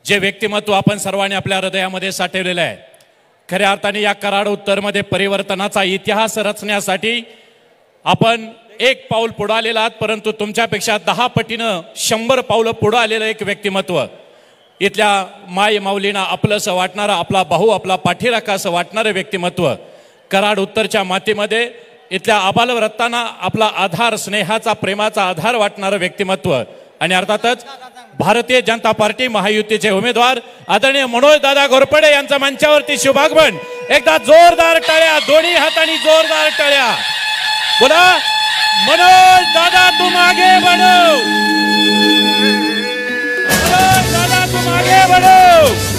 जे व्यक्तिमत्व आपण सर्वांनी आपल्या हृदयामध्ये साठवलेलं आहे, खऱ्या अर्थाने या कराड उत्तरमध्ये परिवर्तनाचा इतिहास रचण्यासाठी आपण एक पाऊल पुढे आलेला आहात, परंतु तुमच्यापेक्षा 10 पटीनं 100 पावलं पुढे आलेलं एक व्यक्तिमत्व, इथल्या माय माऊलींना आपलंसं वाटणारं, आपला भाऊ, आपला पाठीराखा असं वाटणारं व्यक्तिमत्व, कराड उत्तरच्या मातीमध्ये इथल्या आबालवृत्तांना आपला आधार, स्नेहाचा, प्रेमाचा आधार वाटणारं व्यक्तिमत्व, आणि अर्थातच भारतीय जनता पार्टी महायुतीचे उमेदवार आदरणीय मनोज दादा घोरपडे यांचं मंचावरती शुभागमन. एकदा जोरदार टाळ्या, दोन्ही हातांनी जोरदार टाळ्या. बोला मनोज दादा तुम आगे बढ़ो, मनोज दादा तुम आगे बढ़ो.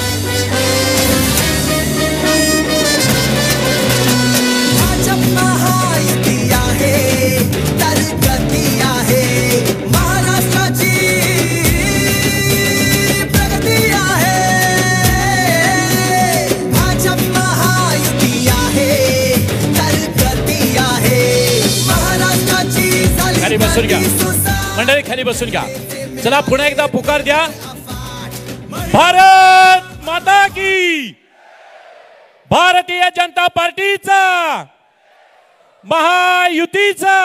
खाली बसून घ्या मंडळी, खाली बसून घ्या. चला पुन्हा एकदा पुकार द्या. भारत माता की, भारतीय जनता पार्टीचा, महायुतीचा,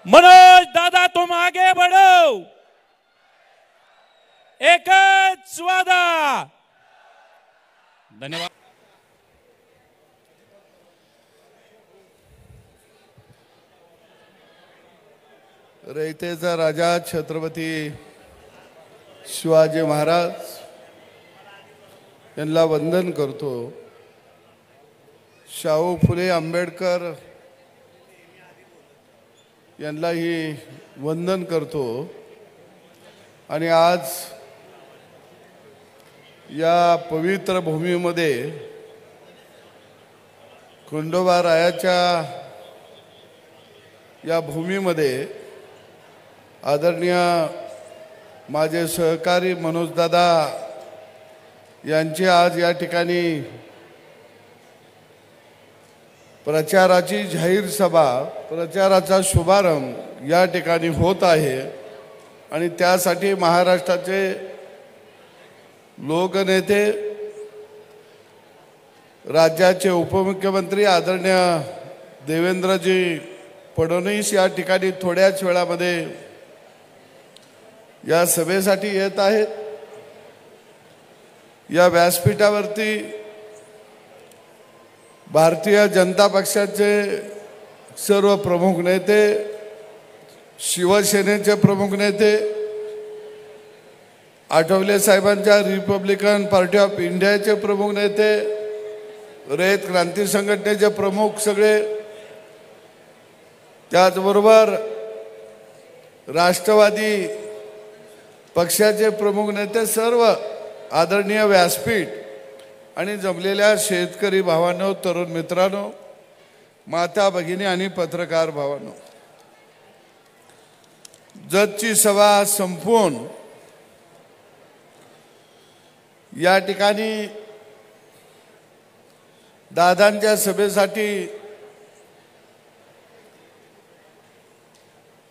मनोज दादा तुम आगे बढ़ो, एकच वादा. धन्यवाद. रयतेचा राजा छत्रपती शिवाजी महाराज यांना वंदन करतो. शाहू फुले आंबेडकर यांनाही वंदन करतो. आणि आज या पवित्र भूमीमध्ये खंडोबा रायाच्या या भूमीमध्ये आदरणीय माझे सहकारी मनोजदादा यांची आज या ठिकाणी प्रचाराची जाहीर सभा, प्रचाराचा शुभारंभ या ठिकाणी होत आहे. आणि त्यासाठी महाराष्ट्राचे लोकनेते, राज्याचे उपमुख्यमंत्री आदरणीय देवेंद्रजी फडणवीस या ठिकाणी थोड्याच वेळामध्ये या सभेसाठी येत आहेत. या व्यासपीठावरती भारतीय जनता पक्षाचे सर्व प्रमुख नेते, शिवसेनेचे प्रमुख नेते, आठवले साहेबांच्या रिपब्लिकन पार्टी ऑफ इंडियाचे प्रमुख नेते, रयत क्रांती संघटनेचे प्रमुख सगळे, त्याचबरोबर राष्ट्रवादी पक्षाचे प्रमुख नेते, सर्व आदरणीय व्यासपीठ आणि जमलेल्या शेतकरी भावांनो, तरुण मित्रांनो, माता भगिनी आणि पत्रकार भावांनो, जतची सभा संपवून या ठिकाणी दादांच्या सभेसाठी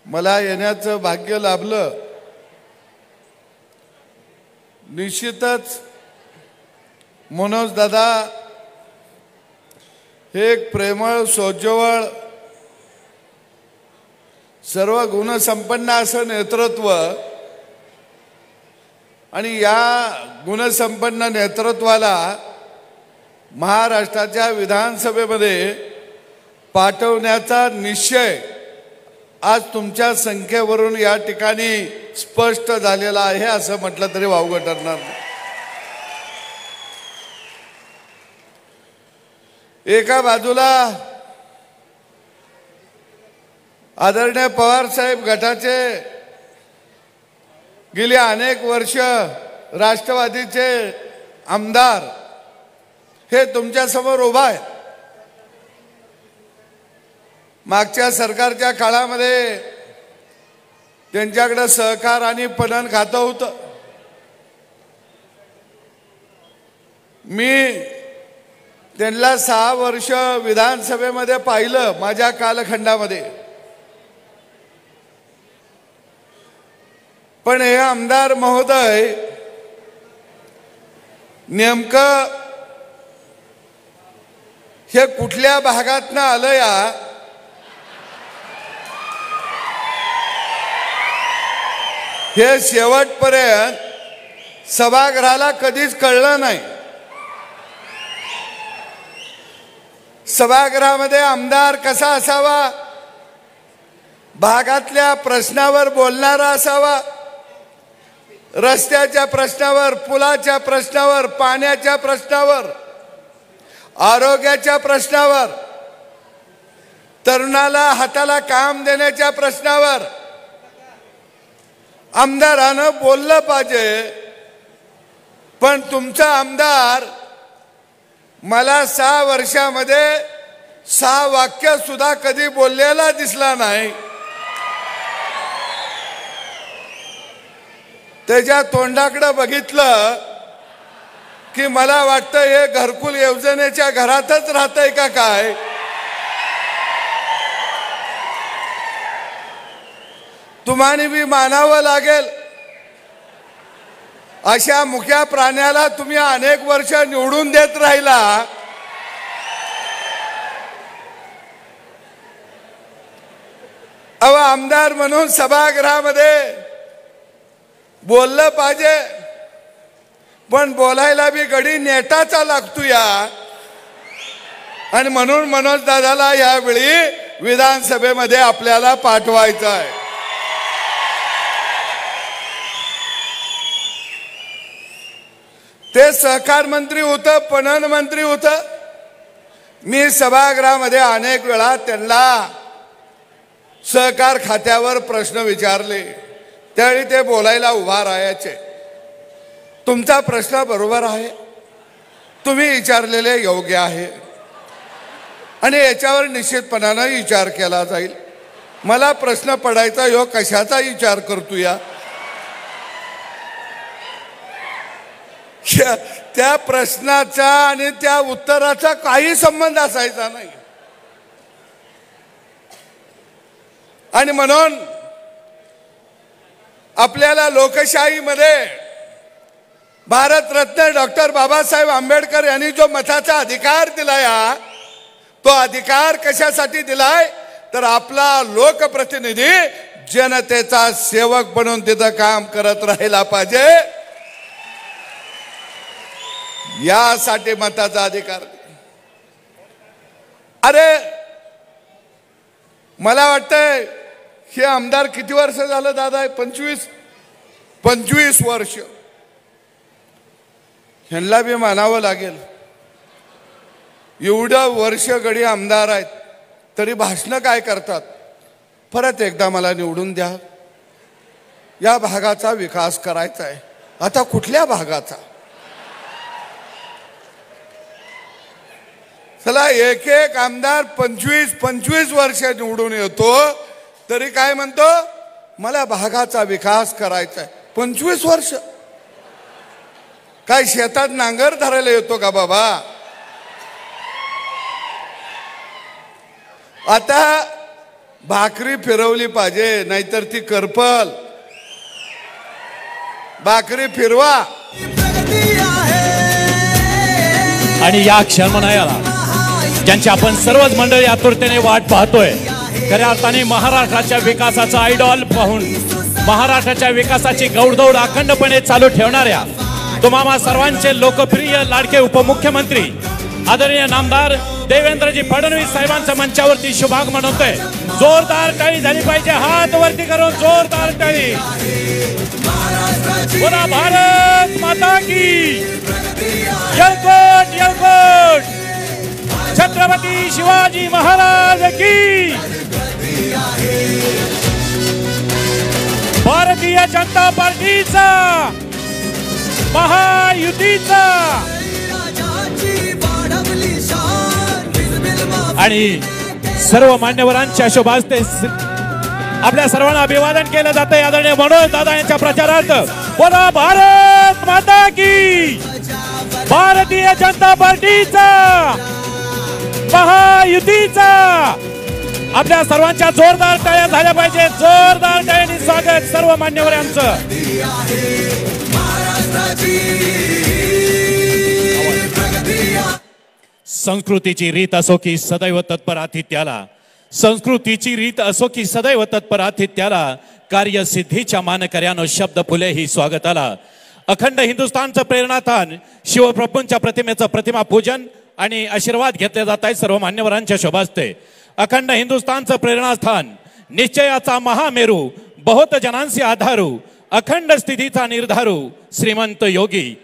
मला येण्याचं भाग्य लाभलं. निश्चितच मनोज दादा हे एक प्रेमळ, सोज्वळ, सर्व गुणसंपन्न असं नेतृत्व, आणि या गुणसंपन्न नेतृत्वाला महाराष्ट्राच्या विधानसभेमध्ये पाठवण्याचा निश्चय आज तुमच्या संख्येवरून या ठिकाणी स्पष्ट झालेला आहे असं म्हटलं तरी वावगं ठरणार नाही. एका बाजूला आदरणीय पवार साहेब गटाचे गेली अनेक वर्ष राष्ट्रवादीचे आमदार हे तुमच्या समोर उभा आहे. मागच्या सरकारच्या काळामध्ये त्यांच्याकडे सहकार आणि पणन खातं होतं. मी त्यांना 6 वर्ष विधानसभेमध्ये पाहिलं माझ्या कालखंडामध्ये. पण हे आमदार महोदय नेमकं हे कुठल्या भागातनं आलं या हे शेवटपर्यंत सभागृहाला कधीच कळलं नाही। सभागृहामध्ये आमदार कसा असावा, भागातल्या प्रश्नावर बोलणारा असावा, रस्त्याच्या प्रश्नावर, पुलाच्या प्रश्नावर, पाण्याच्या प्रश्नावर, आरोग्याच्या प्रश्नावर, तरुणाला हाताला काम देण्याच्या प्रश्नावर आमदारानं बोललं पाहिजे। पण तुमचा आमदार मला 6 वर्षामध्ये 6 वाक्य सुद्धा कधी बोललेला दिसला नाही। त्याच्या तोंडाकडे बघितलं की मला वाटतं हे घरकुल योजनेच्या घरातच राहतंय का काय। तुम्हाला बी मानावं लागेल, अशा मुक्या प्राण्याला तुम्ही अनेक वर्ष निवडून देत राहिला। आमदार म्हणून सभागृहामध्ये बोललं पाहिजे, पण बोलायला बी गडी नेटाचा लागतो या। आणि म्हणून मनोज दादाला यावेळी विधानसभेमध्ये आपल्याला पाठवायचं आहे। ते सहकार मंत्री होतं, पणन मंत्री होतं। मी सभागृहामध्ये अनेक वेळा त्यांना सहकार खात्यावर प्रश्न विचारले, त्यावेळी ते बोलायला उभा राहायचे। तुमचा प्रश्न बरोबर आहे, तुम्ही विचारलेले योग्य आहे आणि याच्यावर निश्चितपणाने विचार केला जाईल। मला प्रश्न पडायचा ह्यो कशाचा विचार करतो या, त्या प्रश्नाचा आणि त्या उत्तराचा काही संबंध असायचा नाही। आणि म्हणून आपल्याला लोकशाहीमध्ये भारतरत्न डॉक्टर बाबासाहेब आंबेडकर यांनी जो मताचा अधिकार दिलाय, तो अधिकार कशासाठी दिलाय तर आपला लोकप्रतिनिधी जनतेचा सेवक बनून तिथं काम करत राहिला पाहिजे, यासाठी मताचा अधिकार। अरे मला वाटतंय हे आमदार किती वर्ष झालं दादा? 25 वर्ष। ह्यांना बी मानावं लागेल, एवढं वर्ष गडी आमदार आहेत तरी भाषण काय करतात। परत एकदा मला निवडून द्या, या भागाचा विकास करायचा आहे। आता कुठल्या भागाचा? चला एक एक आमदार 25 वर्ष निवडून येतो तरी काय म्हणतो, मला भागाचा विकास करायचा आहे। 25 वर्ष काय शेतात नांगर धरायला येतो का बाबा? आता भाकरी फिरवली पाहिजे, नाहीतर ती करपल। भाकरी फिरवा। आणि या क्षणमनायाला ज्यांची आपण सर्वच मंडळी आतुरतेने वाट पाहतोय, खऱ्या अर्थाने महाराष्ट्राच्या विकासाचा आयडॉल पाहून महाराष्ट्राच्या विकासाची गौडदौड अखंडपणे चालू ठेवणाऱ्या तुम्हा सर्वांचे लोकप्रिय लाडके उपमुख्यमंत्री आदरणीय नामदार देवेंद्रजी फडणवीस साहेबांच्या मंचावरती शुभागमन होतंय। जोरदार टाळी झाली पाहिजे, हात वरती करून जोरदार टाळी। बोला भारत माता की जयकोट जयकोट, छत्रपती शिवाजी महाराज की। भारतीय जनता पार्टीचा महायुतीचा आणि सर्व मान्यवरांच्या शुभ हस्ते आपल्या सर्वांना अभिवादन केलं जातंय। आदरणीय मनोज दादा यांच्या प्रचारार्थ बोला भारत माता की, भारतीय जनता पार्टीचा महायुतीचा। आपल्या सर्वांच्या जोरदार टाळ्या झाल्या पाहिजे, जोरदार टाळ्यांनी स्वागत सर्व मान्यवरांचं। संस्कृतीची रीत असो की सदैव तत्पर आतिथ्याला, संस्कृतीची रीत असो की सदैव तत्पर आतिथ्याला, कार्यसिद्धीच्या मानकऱ्यानं शब्द फुले ही स्वागताला. अखंड हिंदुस्थानचं प्रेरणास्थान शिवप्रभूंच्या प्रतिमेचं प्रतिमा पूजन आणि आशीर्वाद घेतले जात आहे सर्व मान्यवरांच्या शोभास्ते. अखंड हिंदुस्थानचं प्रेरणास्थान निश्चयाचा महामेरू, बहुत जनांसी आधारू, अखंड स्थितीचा निर्धारू, श्रीमंत योगी,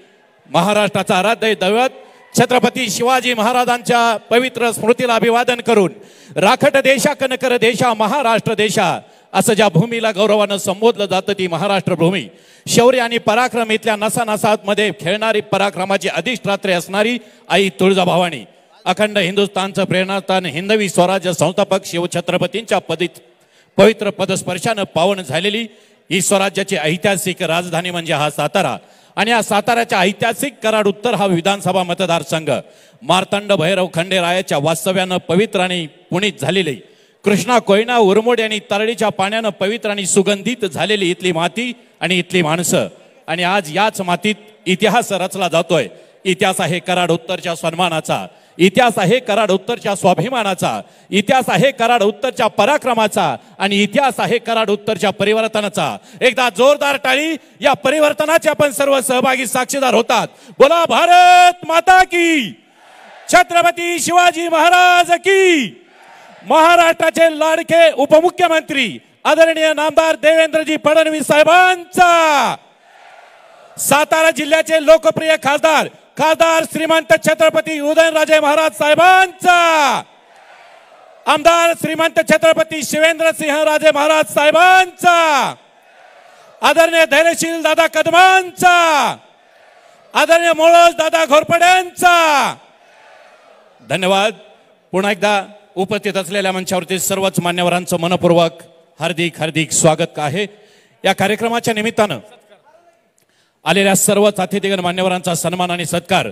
महाराष्ट्राचा आराध्य दैवत छत्रपती शिवाजी महाराजांच्या पवित्र स्मृतीला अभिवादन करून राखट देशा कनकर देशा महाराष्ट्र देशा असं ज्या भूमीला गौरवानं संबोधलं जातं ती महाराष्ट्र भूमी. शौर्य आणि पराक्रम इथल्या नसानसामध्ये खेळणारी, पराक्रमाची अधिष्ठात्री असणारी आई तुळजाभवानी. अखंड हिंदुस्थानचं प्रेरणास्थान हिंदवी स्वराज्य संस्थापक शिवछत्रपतींच्या पवित्र पदस्पर्शानं पावन झालेली ही स्वराज्याची ऐतिहासिक राजधानी म्हणजे हा सातारा. आणि या साताऱ्याच्या ऐतिहासिक कराड उत्तर हा विधानसभा मतदारसंघ मार्तंड भैरव खंडेरायाच्या वास्तव्यानं पवित्र आणि पुनीत झालेली, कृष्णा, कोयना, उरमोड आणि तरळीच्या पाण्यानं पवित्र आणि सुगंधित झालेली इथली माती आणि इथली माणसं. आणि आज याच मातीत इतिहास रचला जातोय. इतिहास आहे कराड उत्तरच्या सन्मानाचा, इतिहास आहे कराड उत्तरच्या स्वाभिमानाचा, इतिहास आहे कराड उत्तरच्या पराक्रमाचा आणि इतिहास आहे कराड उत्तरच्या परिवर्तनाचा. एकदा जोरदार टाळी. या परिवर्तनाचे आपण सर्व सहभागी साक्षीदार होतात. बोला भारत माता की, छत्रपती शिवाजी महाराज की. महाराष्ट्राचे लाडके उपमुख्यमंत्री आदरणीय नामदार देवेंद्रजी फडणवीस साहेबांचा, सातारा जिल्ह्याचे लोकप्रिय खासदार श्रीमंत छत्रपती उदयनराजे महाराज साहेबांचा, आमदार श्रीमंत छत्रपती शिवेंद्रसिंहराजे महाराज साहेबांचा, आदरणीय धैर्यशील दादा कदमांचा, आदरणीय मोळोज दादा घोरपड्यांचा. धन्यवाद. पुन्हा एकदा उपस्थित असलेल्या मंचावरती सर्वच मान्यवरांचं मनपूर्वक हार्दिक हार्दिक स्वागत आहे. या कार्यक्रमाच्या निमित्तानं आलेल्या सर्वच अतिथीगण मान्यवरांचा सन्मान आणि सत्कार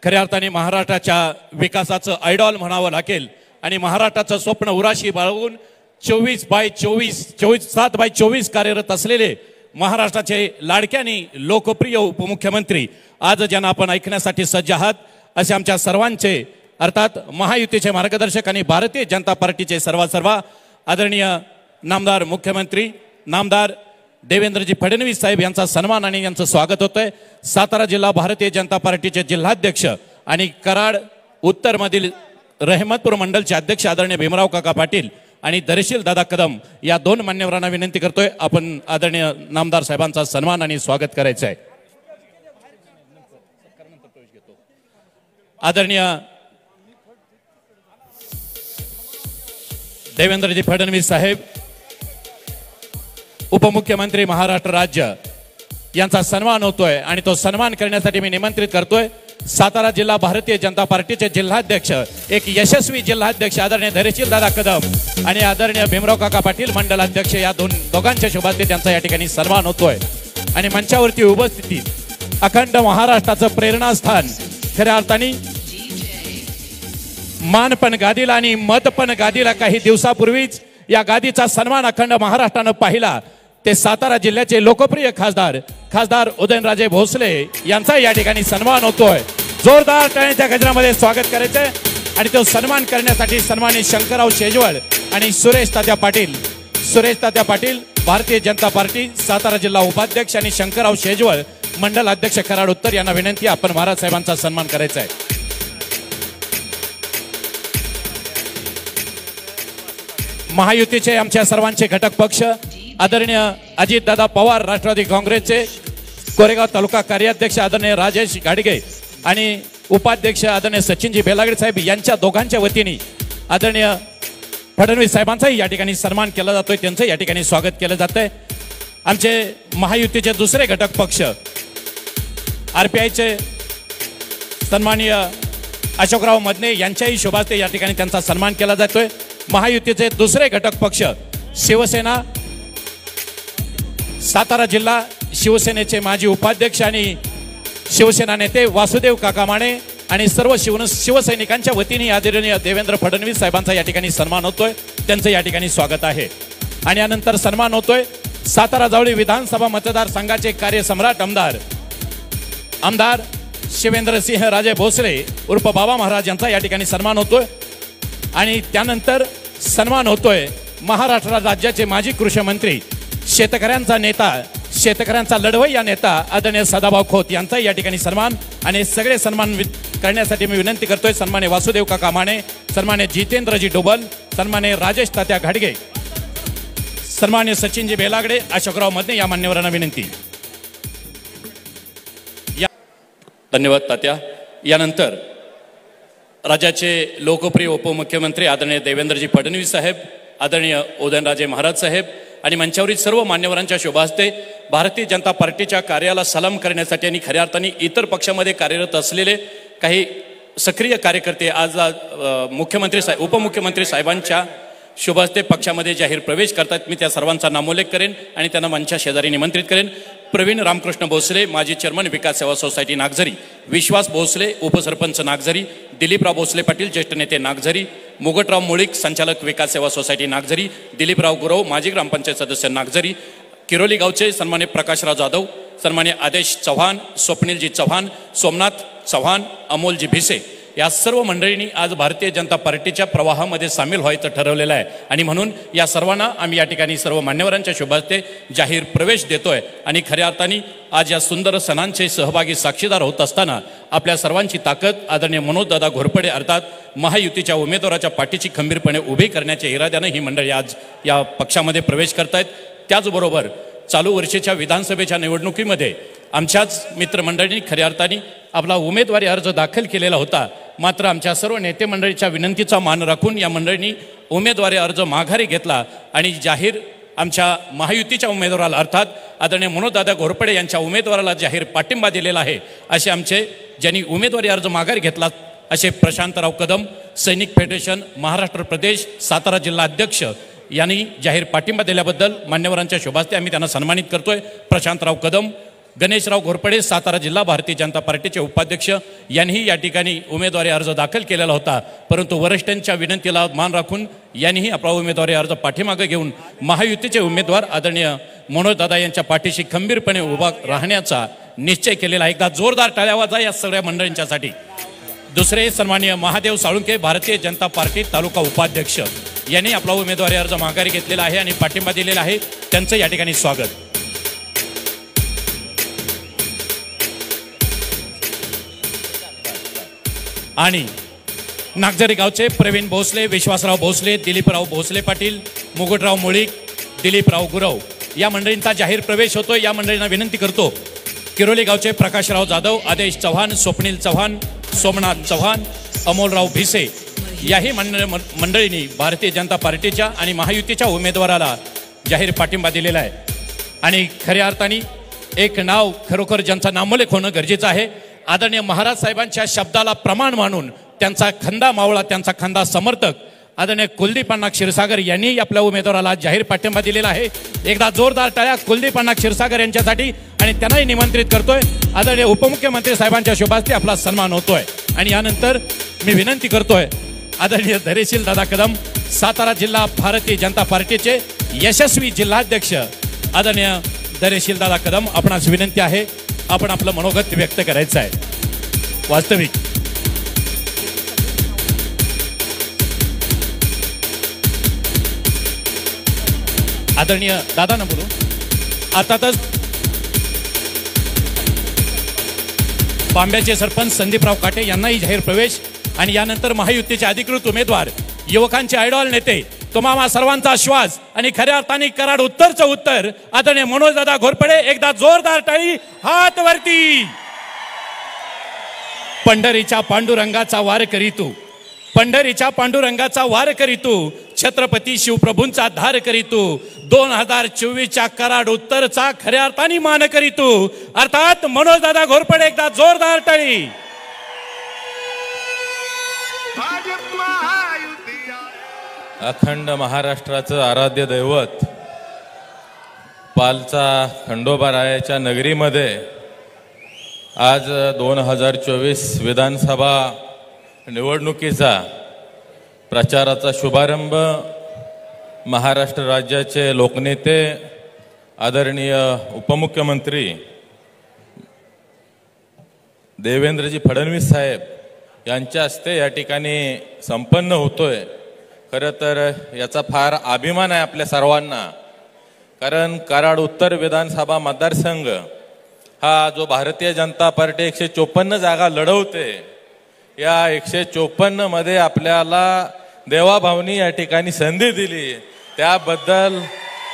खऱ्या अर्थाने महाराष्ट्राच्या विकासाचं आयडॉल म्हणावं लागेल. आणि महाराष्ट्राचं स्वप्न उराशी बाळगून 7/24 कार्यरत असलेले महाराष्ट्राचे लाडके आणि लोकप्रिय उपमुख्यमंत्री आज ज्यांना आपण ऐकण्यासाठी सज्ज आहात असे आमच्या सर्वांचे, अर्थात महायुतीचे मार्गदर्शक आणि भारतीय जनता पार्टीचे सर्व आदरणीय नामदार मुख्यमंत्री नामदार देवेंद्रजी फडणवीस साहेब यांचा सन्मान आणि यांचं स्वागत होतंय. सातारा जिल्हा भारतीय जनता पार्टीचे जिल्हाध्यक्ष आणि कराड उत्तर मधील रहमतपूर मंडलचे अध्यक्ष आदरणीय भीमराव काका पाटील आणि धैर्यशील दादा कदम या दोन मान्यवरांना विनंती करतोय आपण आदरणीय नामदार साहेबांचा सन्मान आणि स्वागत करायचं आहे. आदरणीय देवेंद्रजी फडणवीस साहेब उपमुख्यमंत्री महाराष्ट्र राज्य यांचा सन्मान होतोय आणि तो सन्मान करण्यासाठी मी निमंत्रित करतोय सातारा जिल्हा भारतीय जनता पार्टीचे जिल्हाध्यक्ष, एक यशस्वी जिल्हाध्यक्ष आदरणीय धैर्यशील दादा कदम आणि आदरणीय भीमराव काका पाटील मंडलाध्यक्ष या दोघांच्या शोभाते त्यांचा या ठिकाणी सन्मान होतोय. आणि मंचावरती उपस्थिती अखंड महाराष्ट्राचं प्रेरणास्थान खऱ्या अर्थाने मानपण गादीला आणि मतपण गादीला काही दिवसापूर्वीच या गादीचा सन्मान अखंड महाराष्ट्रानं पाहिला. ते सातारा जिल्ह्याचे लोकप्रिय खासदार उदयनराजे भोसले यांचा या ठिकाणी सन्मान होतोय. जोरदार टाळ्यांच्या गजरामध्ये स्वागत करायचंय. आणि तो सन्मान करण्यासाठी सन्मानित शंकरराव शेजवळ आणि सुरेश तात्या पाटील भारतीय जनता पार्टी सातारा जिल्हा उपाध्यक्ष आणि शंकरराव शेजवळ मंडल अध्यक्ष कराड उत्तर यांना विनंती आपण महाराज साहेबांचा सन्मान करायचा आहे. महायुतीचे आमच्या सर्वांचे घटक पक्ष आदरणीय अजितदादा पवार राष्ट्रवादी काँग्रेसचे कोरेगाव तालुका कार्याध्यक्ष आदरणीय राजेश गाडगे आणि उपाध्यक्ष आदरणीय सचिनजी बेलागडे साहेब यांच्या दोघांच्या वतीने आदरणीय फडणवीस साहेबांचाही या ठिकाणी सन्मान केला जातोय. त्यांचं या ठिकाणी स्वागत केलं जातंय. आमचे महायुतीचे दुसरे घटक पक्ष आरपीआयचे सन्माननीय अशोकराव मदने यांच्याही शोभास्ते या ठिकाणी त्यांचा सन्मान केला जातोय. महायुतीचे दुसरे घटक पक्ष शिवसेना सातारा जिल्हा शिवसेनेचे माजी उपाध्यक्ष आणि शिवसेना नेते वासुदेव काका माने आणि सर्व शिवसैनिकांच्या वतीने आदरणीय देवेंद्र फडणवीस साहेबांचा या ठिकाणी सन्मान होतोय. त्यांचं या ठिकाणी स्वागत आहे. आणि यानंतर सन्मान होतोय सातारा जावळी विधानसभा मतदारसंघाचे कार्यसम्राट आमदार शिवेंद्रसिंह राजे भोसले उर्फ बाबा महाराज यांचा या ठिकाणी सन्मान होतोय आणि त्यानंतर सन्मान होतोय महाराष्ट्र राज्याचे माजी कृषी मंत्री, शेतकऱ्यांचा नेता, शेतकऱ्यांचा लढवय्या नेता आदरणीय सदाभाऊ खोत यांचा या ठिकाणी सन्मान आणि सगळे सन्मान करण्यासाठी मी विनंती करतोय सन्मान्य वासुदेव काका माने, सन्मान्य जितेंद्रजी डोबल, सन्मान्य राजेश तात्या घाडगे, सन्मान्य सचिनजी बेलागडे, अशोकराव मदने या मान्यवरांना विनंती. धन्यवाद तात्या. यानंतर राज्याचे लोकप्रिय उपमुख्यमंत्री आदरणीय देवेंद्रजी फडणवीस साहेब, आदरणीय उदयनराजे महाराज साहेब आणि मंचावरील सर्व मान्यवरांच्या शुभाहस्ते भारतीय जनता पार्टीच्या कार्याला सलाम करण्यासाठी आणि खऱ्या अर्थाने इतर पक्षामध्ये कार्यरत असलेले काही सक्रिय कार्यकर्ते आज मुख्यमंत्री साहेब, उपमुख्यमंत्री साहेबांच्या शुभाहस्ते पक्षामध्ये जाहीर प्रवेश करतात. मी त्या सर्वांचा नामोल्लेख करेन आणि त्यांना मंचा शेजारी निमंत्रित करेन. प्रवीण रामकृष्ण भोसले, माजी चेअरमन विकास सेवा सोसायटी नागझरी, विश्वास भोसले, उपसरपंच नागझरी, दिलीपराव भोसले पाटील, ज्येष्ठ नेते नागझरी, मुगटराव मुळीक, संचालक विकास सेवा सोसायटी नागझरी, दिलीपराव गुरव, माजी ग्रामपंचायत सदस्य नागझरी, किरोली गावचे सन्मान्य प्रकाशराव जाधव, सन्मान्य आदेश चव्हाण, स्वप्नीलजी चव्हाण, सोमनाथ चव्हाण, अमोलजी भिसे या सर्व मंडळींनी आज भारतीय जनता पार्टीच्या प्रवाहामध्ये सामील व्हायचं ठरवलेलं आहे आणि म्हणून या सर्वांना आम्ही या ठिकाणी सर्व मान्यवरांच्या शुभाहस्ते जाहीर प्रवेश देतोय. आणि खऱ्या अर्थाने आज या सुंदर सणांचे सहभागी साक्षीदार होत असताना आपल्या सर्वांची ताकद आदरणीय मनोजदादा घोरपडे अर्थात महायुतीच्या उमेदवाराच्या पाठीची खंबीरपणे उभी करण्याच्या इराद्याने ही मंडळी आज या पक्षामध्ये प्रवेश करतायत. त्याचबरोबर चालू वर्षीच्या विधानसभेच्या निवडणुकीमध्ये आमच्याच मित्रमंडळींनी खऱ्या अर्थाने आपला उमेदवारी अर्ज दाखल केलेला होता. मात्र आमच्या सर्व नेते मंडळीच्या विनंतीचा मान राखून या मंडळींनी उमेदवारी अर्ज माघारी घेतला आणि जाहीर आमच्या महायुतीच्या उमेदवाराला अर्थात आदरणीय मनोजदादा घोरपडे यांच्या उमेदवाराला जाहीर पाठिंबा दिलेला आहे. असे आमचे ज्यांनी उमेदवारी अर्ज माघारी घेतला असे प्रशांतराव कदम, सैनिक फेडरेशन महाराष्ट्र प्रदेश सातारा जिल्हा अध्यक्ष यांनी जाहीर पाठिंबा दिल्याबद्दल मान्यवरांच्या शुभाहस्ते आम्ही त्यांना सन्मानित करतोय. प्रशांतराव कदम, गणेशराव घोरपडे सातारा जिल्हा भारतीय जनता पार्टीचे उपाध्यक्ष यांनीही या ठिकाणी उमेदवारी अर्ज दाखल केलेला होता, परंतु वरिष्ठांच्या विनंतीला मान राखून यांनीही आपला उमेदवारी अर्ज पाठीमागे घेऊन महायुतीचे उमेदवार आदरणीय मनोजदादा यांच्या पाठीशी खंबीरपणे उभा राहण्याचा निश्चय केलेला आहे. एकदा जोरदार टाळ्या वाजा या सगळ्या मंडळींच्यासाठी. दुसरे सन्माननीय महादेव साळुंके, भारतीय जनता पार्टी तालुका उपाध्यक्ष यांनी आपला उमेदवारी अर्ज माघारी घेतलेला आहे आणि पाठिंबा दिलेला आहे. त्यांचं या ठिकाणी स्वागत. आणि नागझरी गावचे प्रवीण भोसले, विश्वासराव भोसले, दिलीपराव भोसले पाटील, मुगटराव मुळीक, दिलीपराव गुरव या मंडळींचा जाहीर प्रवेश होतो. या मंडळींना विनंती करतो. किरोली गावचे प्रकाशराव जाधव, आदेश चव्हाण, स्वप्नील चव्हाण, सोमनाथ चव्हाण, अमोलराव भिसे याही मंडळींनी भारतीय जनता पार्टीच्या आणि महायुतीच्या उमेदवाराला जाहीर पाठिंबा दिलेला आहे. आणि खऱ्या अर्थाने एक नाव खरोखर ज्यांचा नामोल्लेख होणं गरजेचं आहे. आदरणीय महाराज साहेबांच्या शब्दाला प्रमाण मानून त्यांचा खंदा मावळा, त्यांचा खंदा समर्थक आदरणीय कुलदीप अण्णा क्षीरसागर यांनी आपल्या उमेदवाराला जाहीर पाठिंबा दिलेला आहे. एकदा जोरदार टाळ्या कुलदीप अण्णा क्षीरसागर यांच्यासाठी आणि त्यांनाही निमंत्रित करतोय. आदरणीय उपमुख्यमंत्री साहेबांच्या शुभाहस्ते आपला सन्मान होतोय. आणि यानंतर मी विनंती करतोय आदरणीय धैर्यशील दादा कदम, सातारा जिल्हा भारतीय जनता पार्टीचे यशस्वी जिल्हाध्यक्ष आदरणीय धैर्यशील दादा कदम, आपणास विनंती आहे आपण आपलं मनोगत व्यक्त करायचं आहे. वास्तविक आदरणीय दादा ना बोलू आताच पांब्याचे सरपंच संदीपराव काटे यांनाही जाहीर प्रवेश आणि यानंतर महायुतीचे अधिकृत उमेदवार, युवकांचे आयडॉल नेते, तुम्हा सर्वांचा श्वास आणि खऱ्या अर्थाने कराड उत्तरचं उत्तर आदरणीय मनोजदादा घोरपडे. एकदा जोरदार टाळी, हात वरती. पंढरीच्या पांडुरंगाचा वार करीतू, पंढरीच्या पांडुरंगाचा वार करीतू, छत्रपती शिवप्रभूंचा धार करीतू, 2024च्या कराड उत्तरचा खऱ्या अर्थाने मान करीतू अर्थात मनोजदादा घोरपडे. एकदा जोरदार टाळी. अखंड महाराष्ट्राचं आराध्य दैवत पालचा खंडोबारायाच्या नगरीमध्ये आज 2024 विधानसभा निवडणुकीचा प्रचाराचा शुभारंभ महाराष्ट्र राज्याचे लोकनेते आदरणीय उपमुख्यमंत्री देवेंद्रजी फडणवीस साहेब यांच्या हस्ते या ठिकाणी संपन्न होतोय. खरं तर याचा फार अभिमान आहे आपल्या सर्वांना. कारण कराड उत्तर विधानसभा मतदारसंघ हा जो भारतीय जनता पार्टी 154 जागा लढवते, या 154 मध्ये आपल्याला देवाभाऊनी या ठिकाणी संधी दिली, त्याबद्दल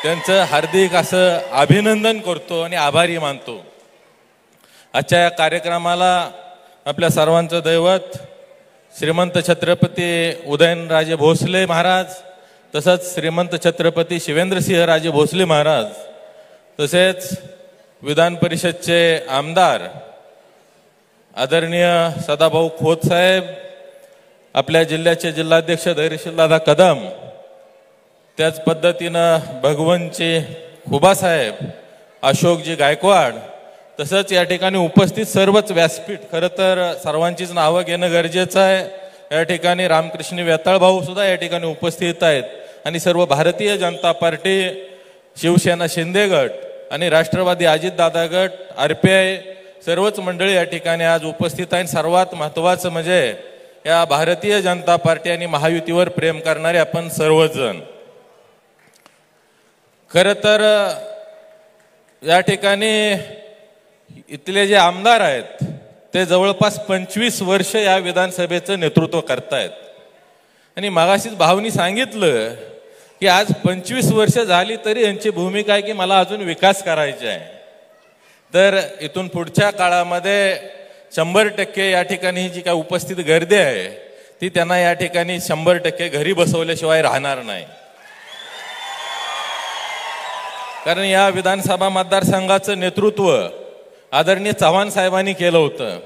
त्यांचं हार्दिक असं अभिनंदन करतो आणि आभारी मानतो. आजच्या या कार्यक्रमाला आपल्या सर्वांचं दैवत श्रीमंत छत्रपती उदयनराजे भोसले महाराज, तसंच श्रीमंत छत्रपती शिवेंद्रसिंहराजे भोसले महाराज, तसेच विधान परिषदचे आमदार आदरणीय सदाभाऊ खोत साहेब, आपल्या जिल्ह्याचे जिल्हाध्यक्ष धैर्यशीलदादा कदम, त्याच पद्धतीनं भगवंतजी खुबा साहेब, अशोकजी गायकवाड, तसंच या ठिकाणी उपस्थित सर्वच व्यासपीठ, खरं तर सर्वांचीच नावं घेणं गरजेचं आहे. या ठिकाणी रामकृष्ण वेताळ भाऊ सुद्धा या ठिकाणी उपस्थित आहेत आणि सर्व भारतीय जनता पार्टी, शिवसेना शिंदे गट आणि राष्ट्रवादी अजितदादा गट, RPI सर्वच मंडळी या ठिकाणी आज उपस्थित आहेत. सर्वात महत्त्वाचं म्हणजे या भारतीय जनता पार्टी आणि महायुतीवर प्रेम करणारे आपण सर्वजण. खरं तर या ठिकाणी इथले जे आमदार आहेत ते जवळपास 25 वर्ष या विधानसभेचं नेतृत्व करतायत. आणि मगाशीच भाऊनी सांगितलं की आज 25 वर्ष झाली तरी यांची भूमिका आहे की मला अजून विकास करायचा आहे. तर इथून पुढच्या काळामध्ये 100% या ठिकाणी जी काय उपस्थित गर्दी आहे ती त्यांना या ठिकाणी 100% घरी बसवल्याशिवाय राहणार नाही. कारण या विधानसभा मतदारसंघाचं नेतृत्व आदरणीय चव्हाण साहेबांनी केलं होतं,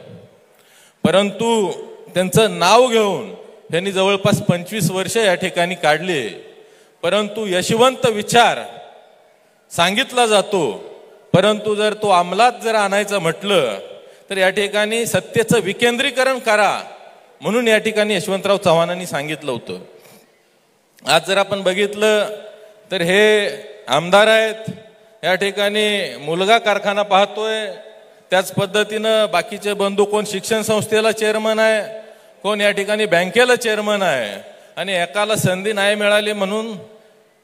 परंतु त्यांचं नाव घेऊन त्यांनी जवळपास 25 वर्ष या ठिकाणी काढली. परंतु यशवंत विचार सांगितला जातो, परंतु जर तो अंमलात जर आणायचं म्हटलं तर या ठिकाणी सत्तेचं विकेंद्रीकरण करा म्हणून या ठिकाणी यशवंतराव चव्हाणांनी सांगितलं होतं. आज जर आपण बघितलं तर हे आमदार आहेत, या ठिकाणी मुलगा कारखाना पाहतोय, त्याच पद्धतीनं बाकीचे बंधू कोण शिक्षण संस्थेला चेअरमन आहे, कोण या ठिकाणी बँकेला चेअरमन आहे, आणि एकाला संधी नाही मिळाली म्हणून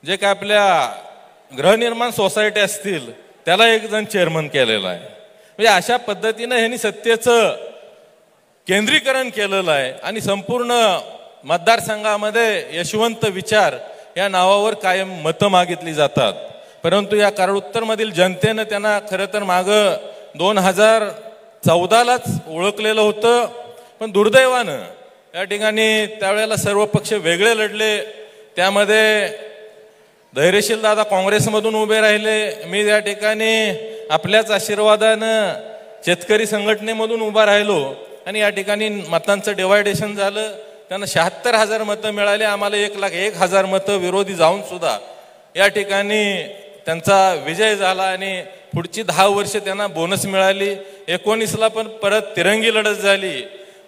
जे काय आपल्या गृहनिर्माण सोसायटी असतील त्याला एक जण चेअरमन केलेला आहे. म्हणजे अशा पद्धतीनं ह्यांनी सत्तेचं केंद्रीकरण केलेलं आहे आणि संपूर्ण मतदारसंघामध्ये यशवंत विचार या नावावर कायम मतं मागितली जातात. परंतु या कराड उत्तरमधील जनतेनं त्यांना खरं तर मागं 2014लाच ओळखलेलं होतं, पण दुर्दैवानं या ठिकाणी त्यावेळेला सर्व पक्ष वेगळे लढले. त्यामध्ये धैर्यशील दादा काँग्रेसमधून उभे राहिले, मी या ठिकाणी आपल्याच आशीर्वादानं शेतकरी संघटनेमधून उभा राहिलो आणि या ठिकाणी मतांचं डिवायडेशन झालं. त्यांना 76,000 मतं मिळाले, आम्हाला 1,01,000 मतं विरोधी जाऊन सुद्धा या ठिकाणी त्यांचा विजय झाला आणि पुढची 10 वर्ष त्यांना बोनस मिळाली. 19ला पण परत तिरंगी लढत झाली.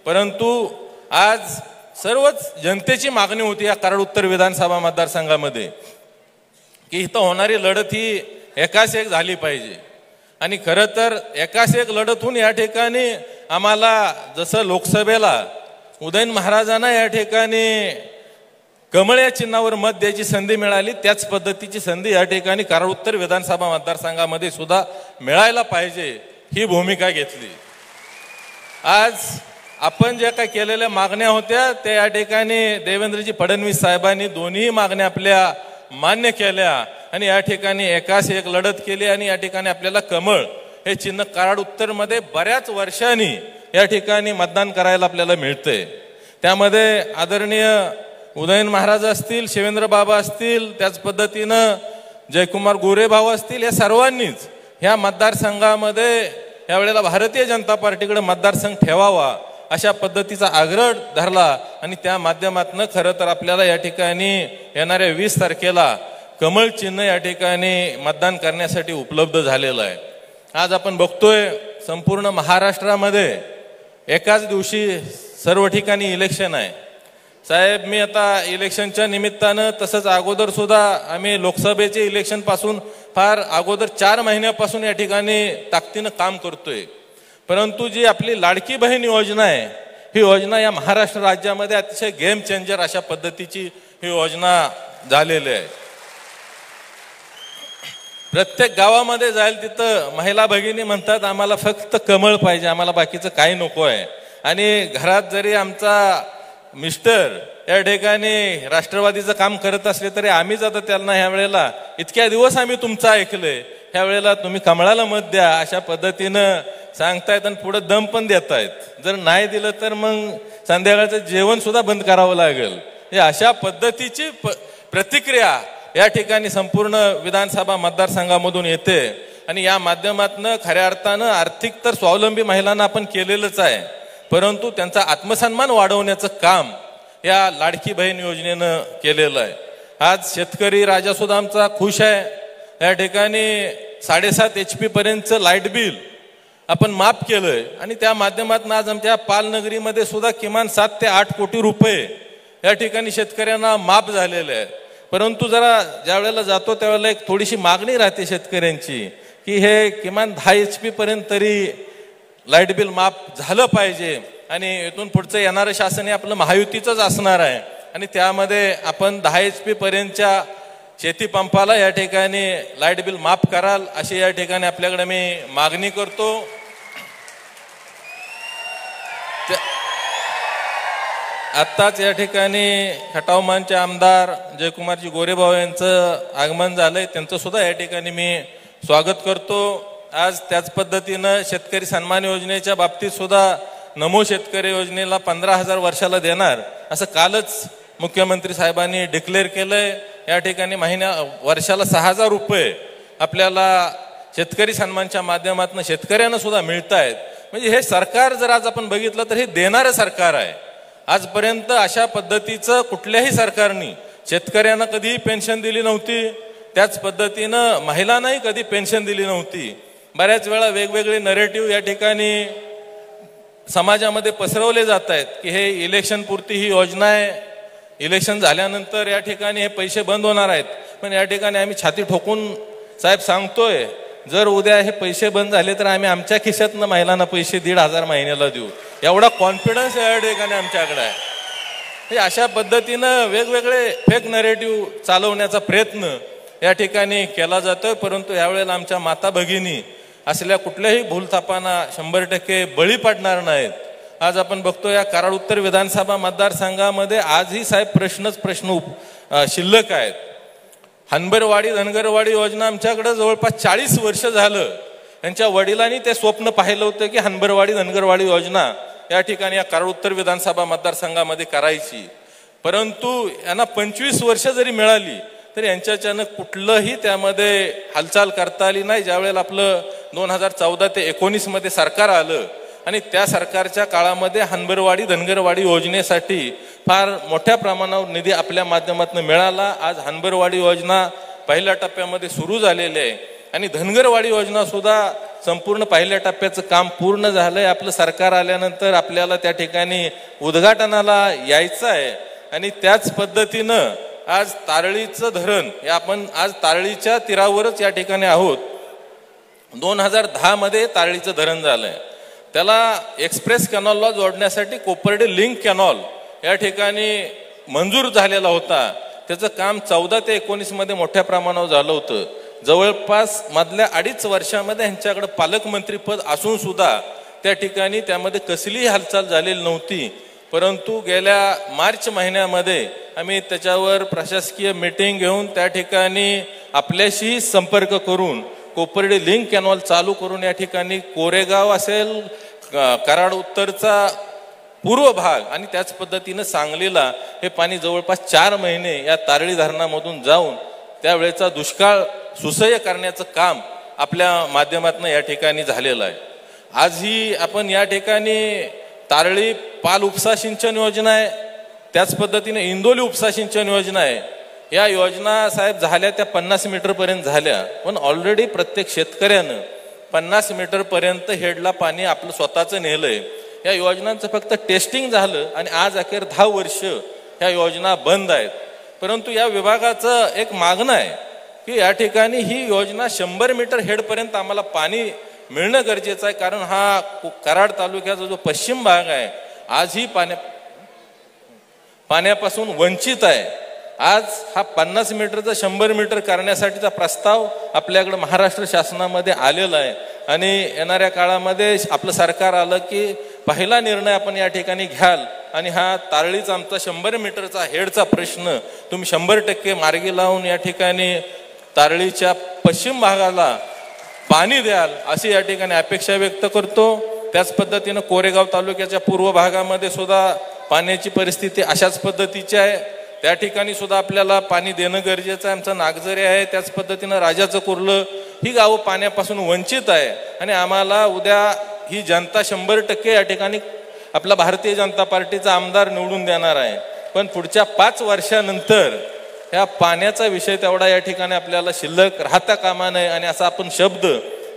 परंतु आज सर्वच जनतेची मागणी होती या कराड उत्तर विधानसभा मतदारसंघामध्ये की इथं होणारी लढत ही एकास एक झाली पाहिजे. आणि खरं तर एकास एक लढत होऊन या ठिकाणी आम्हाला जसं लोकसभेला उदयन महाराजांना या ठिकाणी कमळ या चिन्हावर मत द्यायची संधी मिळाली, त्याच पद्धतीची संधी या ठिकाणी कराड उत्तर विधानसभा मतदारसंघामध्ये सुद्धा मिळायला पाहिजे ही भूमिका घेतली. आज आपण ज्या काही केलेल्या मागण्या होत्या त्या या ठिकाणी देवेंद्रजी फडणवीस साहेबांनी दोन्ही मागण्या आपल्या मान्य केल्या आणि या ठिकाणी एकास एक लढत केली आणि या ठिकाणी आपल्याला कमळ हे चिन्ह कराड उत्तरमध्ये बऱ्याच वर्षांनी या ठिकाणी मतदान करायला आपल्याला मिळते. त्यामध्ये आदरणीय उदयन महाराज असतील, शिवेंद्र बाबा असतील, त्याच पद्धतीनं जयकुमार गोरे भाऊ असतील, या सर्वांनीच ह्या मतदारसंघामध्ये यावेळेला भारतीय जनता पार्टीकडे मतदारसंघ ठेवावा अशा पद्धतीचा आग्रह धरला आणि त्या माध्यमातून खरं तर आपल्याला या ठिकाणी येणाऱ्या 20 तारखेला कमळ चिन्ह या ठिकाणी मतदान करण्यासाठी उपलब्ध झालेलं आहे. आज आपण बघतोय संपूर्ण महाराष्ट्रामध्ये एकाच दिवशी सर्व ठिकाणी इलेक्शन आहे. साहेब, मी आता इलेक्शनच्या निमित्तानं तसंच अगोदर सुद्धा आम्ही लोकसभेचे इलेक्शन पासून फार अगोदर 4 महिन्यापासून या ठिकाणी ताकदीनं काम करतोय. परंतु जी आपली लाडकी बहीण योजना आहे, ही योजना या महाराष्ट्र राज्यामध्ये अतिशय गेम चेंजर अशा पद्धतीची ही योजना झालेली आहे. प्रत्येक गावामध्ये जाईल तिथं महिला भगिनी म्हणतात आम्हाला फक्त कमळ पाहिजे, आम्हाला बाकीचं काही नको आहे. आणि घरात जरी आमचा मिस्टर या ठिकाणी राष्ट्रवादीचं काम करत असले तरी आम्हीच आता त्यांना ह्या वेळेला इतक्या दिवस आम्ही तुमचं ऐकलंय, ह्या वेळेला तुम्ही कमळाला मत द्या अशा पद्धतीनं सांगतायत आणि पुढे दम पण देतायत. जर नाही दिलं तर मग संध्याकाळचं जेवण सुद्धा बंद करावं लागेल. हे अशा पद्धतीची प्रतिक्रिया या ठिकाणी संपूर्ण विधानसभा मतदारसंघामधून येते. आणि या माध्यमातून खऱ्या अर्थानं आर्थिक तर स्वावलंबी महिलांना आपण केलेलंच आहे, परंतु त्यांचा आत्मसन्मान वाढवण्याचं काम या लाडकी बहीण योजनेनं केलेलं आहे. आज शेतकरी राजा सुद्धा आमचा खुश आहे. या ठिकाणी 7.5 HP पर्यंतचं लाईट बिल आपण माफ केलंय आणि त्या माध्यमातून आज आमच्या पालनगरीमध्ये सुद्धा किमान 7 ते 8 कोटी रुपये या ठिकाणी शेतकऱ्यांना माफ झालेले आहेत. परंतु जरा ज्या वेळेला जातो त्यावेळेला एक थोडीशी मागणी राहते शेतकऱ्यांची की हे किमान 10 HP पर्यंत तरी लाईट बिल माफ झालं पाहिजे. आणि इथून पुढचं येणारं शासन हे आपलं महायुतीचंच असणार आहे आणि त्यामध्ये आपण 10 HP पर्यंतच्या शेती पंपाला या ठिकाणी लाईट बिल माफ कराल अशी या ठिकाणी आपल्याकडे मी मागणी करतो. आत्ताच या ठिकाणी खटावमानचे आमदार जयकुमारजी गोरेभाऊ यांचं आगमन झालंय, त्यांचं सुद्धा या ठिकाणी मी स्वागत करतो. आज त्याच पद्धतीनं शेतकरी सन्मान योजनेच्या बाबतीत सुद्धा नमो शेतकरी योजनेला 15,000 वर्षाला देणार असं कालच मुख्यमंत्री साहेबांनी डिक्लेअर केलंय. या ठिकाणी वर्षाला 6,000 रुपये आपल्याला शेतकरी सन्मानच्या माध्यमातून शेतकऱ्यांना सुद्धा मिळत आहेत. म्हणजे हे सरकार जर आज आपण बघितलं तर हे देणारं सरकार आहे. आजपर्यंत अशा पद्धतीचं कुठल्याही सरकारने शेतकऱ्यांना कधीही पेन्शन दिली नव्हती, त्याच पद्धतीनं महिलांनाही कधी पेन्शन दिली नव्हती. बऱ्याच वेळा वेगवेगळे नरेटिव्ह या ठिकाणी समाजामध्ये पसरवले जात आहेत की हे इलेक्शन पुरती ही योजना आहे, इलेक्शन झाल्यानंतर या ठिकाणी हे पैसे बंद होणार आहेत. पण या ठिकाणी आम्ही छाती ठोकून साहेब सांगतोय, जर उद्या हे पैसे बंद झाले तर आम्ही आमच्या खिशातनं महिलांना पैसे 1,500 महिन्याला देऊ, एवढा कॉन्फिडन्स या ठिकाणी आमच्याकडे आहे. हे अशा पद्धतीनं वेगवेगळे फेक नरेटिव्ह चालवण्याचा प्रयत्न या ठिकाणी केला जातोय. परंतु यावेळेला आमच्या माता भगिनी असल्या कुठल्याही भूलथापांना 100% बळी पडणार नाहीत. आज आपण बघतो या कराड उत्तर विधानसभा मतदारसंघामध्ये आजही साहेब प्रश्न शिल्लक आहेत. हनबरवाडी धनगरवाडी योजना आमच्याकडे जवळपास 40 वर्ष झालं. त्यांच्या वडिलांनी ते स्वप्न पाहिलं होतं की हनबरवाडी धनगरवाडी योजना या ठिकाणी या कराड उत्तर विधानसभा मतदारसंघामध्ये करायची. परंतु यांना 25 वर्ष जरी मिळाली तर यांच्याच्यानं कुठलंही त्यामध्ये हालचाल करता आली नाही. ज्यावेळेला आपलं 2014 ते 19 मध्ये सरकार आलं आणि त्या सरकारच्या काळामध्ये हनबरवाडी धनगरवाडी योजनेसाठी फार मोठ्या प्रमाणावर निधी आपल्या माध्यमातून मिळाला. आज हनबरवाडी योजना पहिल्या टप्प्यामध्ये सुरू झालेली आहे आणि धनगरवाडी योजना सुद्धा संपूर्ण पहिल्या टप्प्याचं काम पूर्ण झालंय. आपलं सरकार आल्यानंतर आपल्याला त्या ठिकाणी उद्घाटनाला यायचं आहे. आणि त्याच पद्धतीनं आज तारळीचं धरण हे आपण आज तारळीच्या तीरावरच या ठिकाणी आहोत. 2010 मध्ये तारळीचं धरण झालंय. त्याला एक्सप्रेस कॅनॉलला जोडण्यासाठी कोपर्डे लिंक कॅनॉल या ठिकाणी मंजूर झालेला होता. त्याचं काम 14 ते 19 मध्ये मोठ्या प्रमाणावर झालं होतं. जवळपास मधल्या 2.5 वर्षामध्ये यांच्याकडे पालकमंत्रीपद असून सुद्धा त्या ठिकाणी त्यामध्ये कसलीही हालचाल झालेली नव्हती. परंतु गेल्या मार्च महिन्यामध्ये आम्ही त्याच्यावर प्रशासकीय मीटिंग घेऊन त्या ठिकाणी आपल्याशी संपर्क करून कोपर्डे लिंक कॅनॉल चालू करून या ठिकाणी कोरेगाव असेल, कराड उत्तरचा पूर्व भाग आणि त्याच पद्धतीनं सांगलीला हे पाणी जवळपास 4 महिने या तारळी धरणामधून जाऊन त्यावेळेचा दुष्काळ सुसह्य करण्याचं काम आपल्या माध्यमातून या ठिकाणी झालेलं आहे. आजही आपण या ठिकाणी तारळी पाल उपसा सिंचन योजना आहे, त्याच पद्धतीने इंदोली उपसा सिंचन योजना आहे. या योजना साहेब झाल्या त्या 50 मीटर पर्यंत झाल्या, पण ऑलरेडी प्रत्येक शेतकऱ्यानं 50 मीटर पर्यंत हेडला पाणी आपलं स्वतःचं नेलंय. या योजनांचं फक्त टेस्टिंग झालं आणि आज अखेर 10 वर्ष ह्या योजना बंद आहेत. परंतु या विभागाचं एक मागणं आहे की या ठिकाणी ही योजना 100 मीटर हेडपर्यंत आम्हाला पाणी मिळणं गरजेचं आहे, कारण हा कराड तालुक्याचा जो पश्चिम भाग आहे आजही पाण्यापासून वंचित आहे. आज हा 50 मीटरचा 100 मीटर करण्यासाठीचा प्रस्ताव आपल्याकडे महाराष्ट्र शासनामध्ये आलेला आहे आणि येणाऱ्या काळामध्ये आपलं सरकार आलं की पहिला निर्णय आपण या ठिकाणी घ्याल आणि हा तारळीचा आमचा 100 मीटरचा हेडचा प्रश्न तुम्ही 100% मार्गी लावून या ठिकाणी तारळीच्या पश्चिम भागाला पाणी द्याल अशी या ठिकाणी अपेक्षा व्यक्त करतो. त्याच पद्धतीनं कोरेगाव तालुक्याच्या पूर्व भागामध्ये सुद्धा पाण्याची परिस्थिती अशाच पद्धतीची आहे. त्या ठिकाणी सुद्धा आपल्याला पाणी देणं गरजेचं आहे. आमचं नागझरी आहे, त्याच पद्धतीनं राजाचं कुर्लं ही गावं पाण्यापासून वंचित आहे आणि आम्हाला उद्या ही जनता 100% या ठिकाणी आपला भारतीय जनता पार्टीचा आमदार निवडून देणार आहे. पण पुढच्या 5 वर्षानंतर या पाण्याचा विषय तेवढा या ठिकाणी आपल्याला शिल्लक राहता कामा नये आणि असा आपण शब्द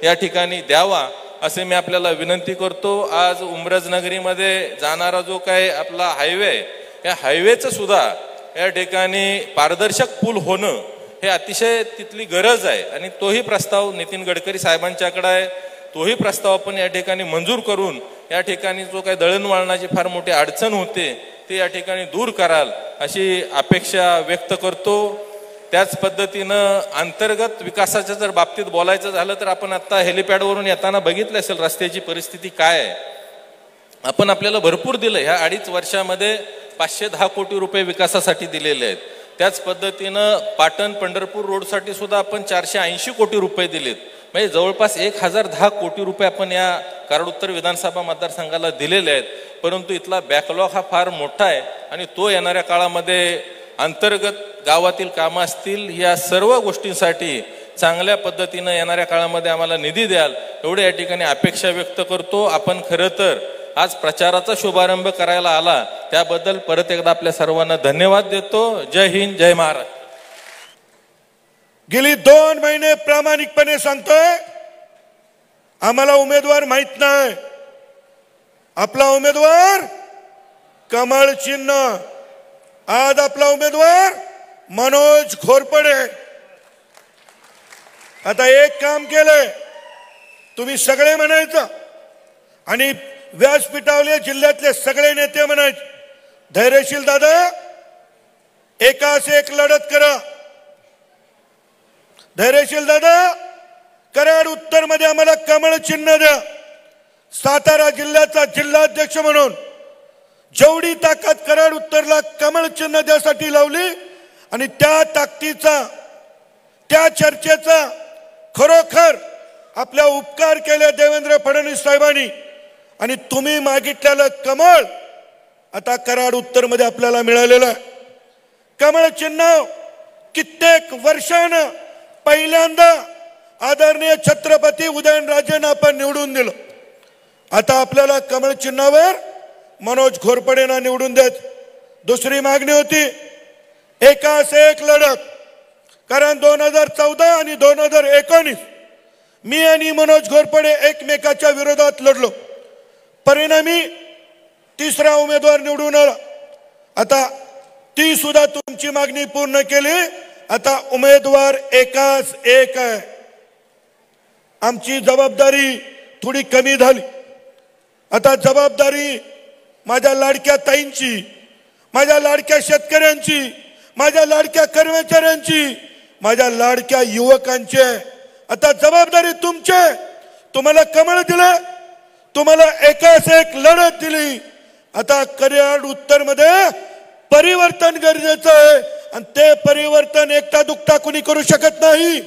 या ठिकाणी द्यावा असे मी आपल्याला विनंती करतो. आज उमरज नगरीमध्ये जाणारा जो काय आपला हायवे आहे या हायवेचं सुद्धा या ठिकाणी पारदर्शक पूल होणं हे अतिशय तिथली गरज आहे आणि तोही प्रस्ताव नितीन गडकरी साहेबांच्याकडे आहे. तोही प्रस्ताव आपण या ठिकाणी मंजूर करून या ठिकाणी जो काही दळणवळणाची फार मोठी अडचण होते ते या ठिकाणी दूर कराल अशी अपेक्षा व्यक्त करतो. त्याच पद्धतीनं अंतर्गत विकासाच्या जर बाबतीत बोलायचं झालं तर आपण आता हेलिपॅडवरून येताना बघितलं असेल रस्त्याची परिस्थिती काय आहे. आपण आपल्याला भरपूर दिलं, ह्या 2.5 वर्षामध्ये 510 कोटी रुपये विकासासाठी दिलेले आहेत. त्याच पद्धतीनं पाटण पंढरपूर रोडसाठी सुद्धा आपण 480 कोटी रुपये दिलेत. म्हणजे जवळपास 1010 कोटी रुपये आपण या कराड उत्तर विधानसभा मतदारसंघाला दिलेले आहेत. परंतु इथला बॅकलॉग हा फार मोठा आहे आणि तो येणाऱ्या काळामध्ये अंतर्गत गावातील कामं असतील या सर्व गोष्टींसाठी चांगल्या पद्धतीनं येणाऱ्या काळामध्ये आम्हाला निधी द्याल एवढे या ठिकाणी अपेक्षा व्यक्त करतो. आपण खरं तर आज प्रचाराचा शुभारंभ करायला आला त्याबद्दल परत एकदा आपल्या सर्वांना धन्यवाद देतो. जय हिंद, जय महाराष्ट्र. गेली 2 महिने प्रामाणिकपणे सांगतोय आम्हाला उमेदवार माहित नाही. आपला उमेदवार कमळ चिन्ह. आज आपला उमेदवार मनोज घोरपडे. आता एक काम केलंय, तुम्ही सगळे म्हणायचं आणि व्यासपीठावले जिल्ह्यातले सगळे नेते म्हणायचे धैर्यशील दादा एकास एक लढत करा. धैर्यशील दादा कराड उत्तर मध्ये आम्हाला कमळ चिन्ह द्या. सातारा जिल्ह्याचा जिल्हाध्यक्ष म्हणून जेवढी ताकद कराड उत्तरला कमळ चिन्ह द्यासाठी लावली आणि त्या ताकदीचा त्या चर्चेचा खरोखर आपल्या उपकार केले देवेंद्र फडणवीस साहेबांनी आणि तुम्ही मागितलेलं कमळ आता कराड उत्तर मध्ये आपल्याला मिळालेलं आहे. कमळ चिन्ह कित्येक वर्षानं पहिल्यांदा आदरणीय छत्रपती उदयनराजेंना आपण निवडून दिलं. आता आपल्याला कमळ चिन्हावर मनोज घोरपडेंना निवडून देत. दुसरी मागणी होती एकास एक लढत, कारण 2014 आणि 2019 मी आणि मनोज घोरपडे एकमेकाच्या विरोधात लढलो. परिणामी तिसरा उमेदवार निवडून आला. आता ती सुद्धा तुमची मागणी पूर्ण केली. आता उमेदवार एकास एक आहे. आमची जबाबदारी थोडी कमी झाली. आता जबाबदारी माझ्या लाडक्या ताईंची, माझ्या लाडक्या शेतकऱ्यांची, माझ्या लाडक्या कर्मचाऱ्यांची, माझ्या लाडक्या युवकांची. आता जबाबदारी तुमची. तुम्हाला कमळ दिलं, तुम्हाला एकास एक लढत दिली. आता कराड उत्तर मध्ये परिवर्तन गरजेचं आहे आणि ते परिवर्तन एकटा दुकटा कुणी करू शकत नाही.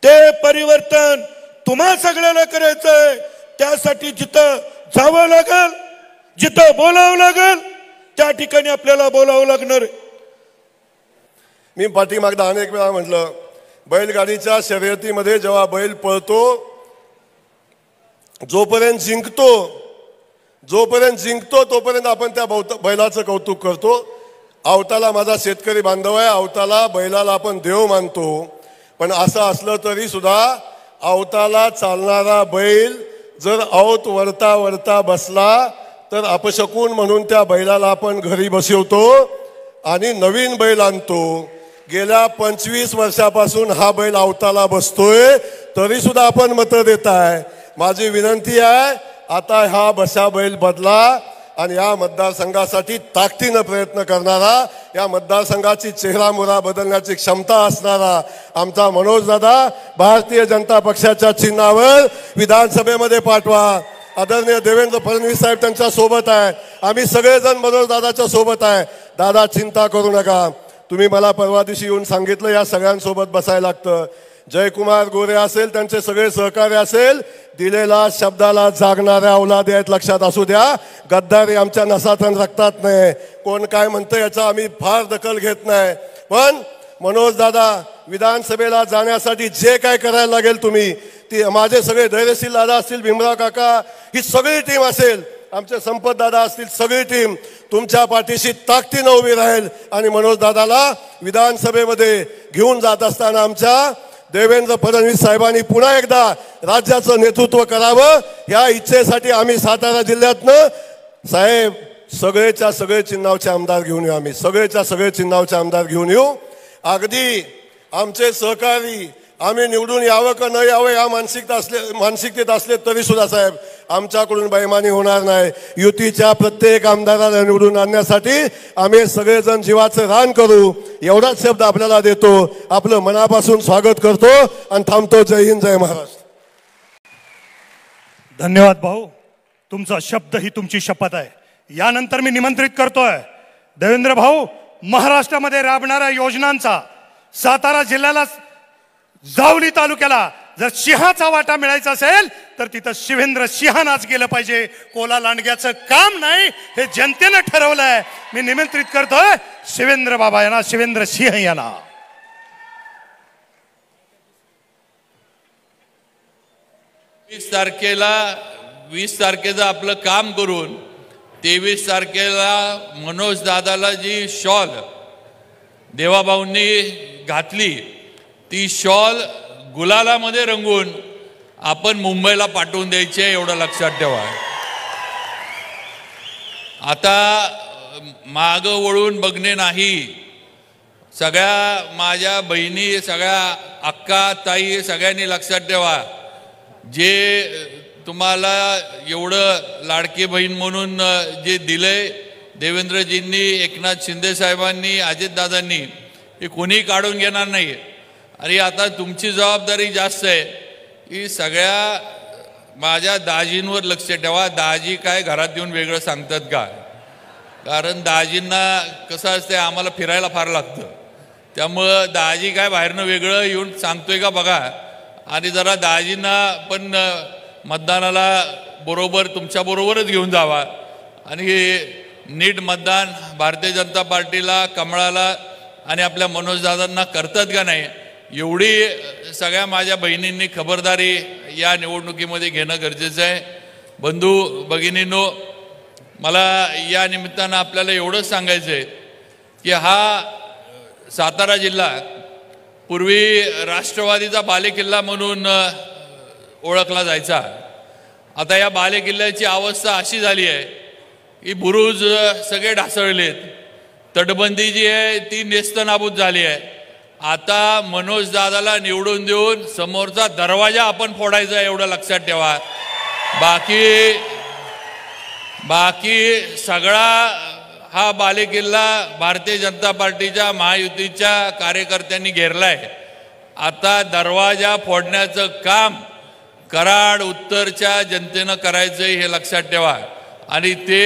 ते परिवर्तन तुम्हा सगळ्याला करायचं आहे. त्यासाठी जिथं जावं लागेल, जिथं बोलावं लागेल त्या ठिकाणी आपल्याला बोलावं लागणार. मी पाठीमागदा अनेक वेळा म्हटलं बैलगाडीच्या शर्यतीमध्ये जेव्हा बैल पळतो जोपर्यंत जिंकतो तोपर्यंत आपण त्या बैलाचं कौतुक करतो. आवताला माझा शेतकरी बांधव आहे, आवताला बैलाला आपण देव मानतो. पण असं असलं तरी सुद्धा आवताला चालणारा बैल जर आवत वरता वरता बसला तर अपशकून म्हणून त्या बैलाला आपण घरी बसवतो आणि नवीन बैल आणतो. गेल्या 25 वर्षापासून हा बैल आवताला बसतोय तरी सुद्धा आपण मतं देताय. माझी विनंती आहे, आता हा बसा बैल बदला आणि या मतदारसंघासाठी ताकदीनं प्रयत्न करणारा, या मतदारसंघाची चेहरामोहरा बदलण्याची क्षमता असणारा आमचा मनोज दादा भारतीय जनता पक्षाच्या चिन्हावर विधानसभेमध्ये पाठवा. आदरणीय देवेंद्र फडणवीस साहेब त्यांच्या सोबत आहे, आम्ही सगळेजण मनोज दादाच्या सोबत आहे. दादा चिंता करू नका. तुम्ही मला परवा दिवशी येऊन सांगितलं या सगळ्यांसोबत बसायला लागतं. जयकुमार गोरे असेल, त्यांचे सगळे सहकार्य असेल, दिलेला शब्दाला जागणाऱ्या औलादे आहेत, लक्षात असू द्या. गद्दारी आमच्या नसात आणि रक्तात नाही. कोण काय म्हणतं याचा आम्ही फार दखल घेत नाही. पण मनोज दादा विधानसभेला जाण्यासाठी जे काय करायला लागेल तुम्ही, ती माझे सगळे धैर्यशील दादा असतील, भीमराव काका, ही सगळी टीम असेल, आमचे संपत दादा असतील, सगळी टीम तुमच्या पाठीशी ताकदीनं उभी राहील आणि मनोज दादाला विधानसभेमध्ये घेऊन जात असताना आमच्या देवेंद्र फडणवीस साहेबांनी पुन्हा एकदा राज्याचं नेतृत्व करावं या इच्छेसाठी आम्ही सातारा जिल्ह्यातनं साहेब सगळेच्या सगळे चिन्हावचे आमदार घेऊन येऊ. आम्ही सगळेच्या सगळे चिन्हावचे आमदार घेऊन येऊ. अगदी आमचे सहकारी आम्ही निवडून यावं का न यावं या मानसिकतेत असले तरी सुद्धा साहेब आमच्याकडून बेईमानी होणार नाही. युतीच्या प्रत्येक आमदाराला निवडून आणण्यासाठी आम्ही सगळेजण जीवाचं रान करू, एवढाच शब्द आपल्याला देतो. आपलं मनापासून स्वागत करतो आणि थांबतो. जय हिंद, जय महाराष्ट्र. धन्यवाद भाऊ, तुमचा शब्द ही तुमची शपथ आहे. यानंतर मी निमंत्रित करतोय देवेंद्र भाऊ, महाराष्ट्रामध्ये राबणाऱ्या योजनांचा सातारा जिल्ह्याला जावली तालुक्याला जर सिंहाचा वाटा मिळायचा असेल तर तिथं शिवेंद्र सिंहानाच गेलं पाहिजे. कोला लांडग्याचं काम नाही, हे जनतेनं ठरवलंय. मी निमंत्रित करतोय शिवेंद्र बाबा यांना, शिवेंद्र सिंह यांना. 20 तारखेचं आपलं काम करून 23 तारखेला मनोज दादाला जी शॉल देवाभाऊंनी घातली, ती शॉल गुलालामध्ये रंगून आपण मुंबईला पाठवून द्यायचे, एवढं लक्षात ठेवा. आता माग वळून बघणे नाही. सगळ्या माझ्या बहिणी, सगळ्या अक्का ताई, सगळ्यांनी लक्षात ठेवा, जे तुम्हाला एवढं लाडकी बहीण म्हणून जे दिलंय देवेंद्रजींनी, एकनाथ शिंदे साहेबांनी, अजितदादांनी, हे कोणी काढून घेणार नाही. आणि आता तुमची जबाबदारी जास्त आहे की सगळ्या माझ्या दाजींवर लक्ष ठेवा. दाजी काय घरात येऊन वेगळं सांगतात का? कारण दाजींना कसं असते, आम्हाला फिरायला फार लागतं, त्यामुळं दाजी काय बाहेरनं वेगळं येऊन सांगतोय का बघा. आणि जरा दाजींना पण मतदानाला बरोबर तुमच्याबरोबरच घेऊन जावा आणि नीट मतदान भारतीय जनता पार्टीला, कमळाला आणि आपल्या मनोजदादांना करतात का नाही, एवढी सगळ्या माझ्या बहिणींनी खबरदारी या निवडणुकीमध्ये घेणं गरजेचं आहे. बंधू भगिनींनो, मला या निमित्तानं आपल्याला एवढंच सांगायचं आहे की हा सातारा जिल्हा पूर्वी राष्ट्रवादीचा बालेकिल्ला म्हणून ओळखला जायचा. आता या बालेकिल्ल्याची अवस्था अशी झाली आहे की बुरुज सगळे ढासळलेत, तटबंदी जी आहे ती नेस्तनाबूत झाली आहे. आता मनोज दादाला निवडून देऊन समोरचा दरवाजा आपण फोडायचा, एवढं लक्षात ठेवा. बाकी सगळा हा बालेकिल्ला भारतीय जनता पार्टीच्या महायुतीच्या कार्यकर्त्यांनी घेरलाय. आता दरवाजा फोडण्याचं काम कराड उत्तरच्या जनतेनं करायचं हे लक्षात ठेवा आणि ते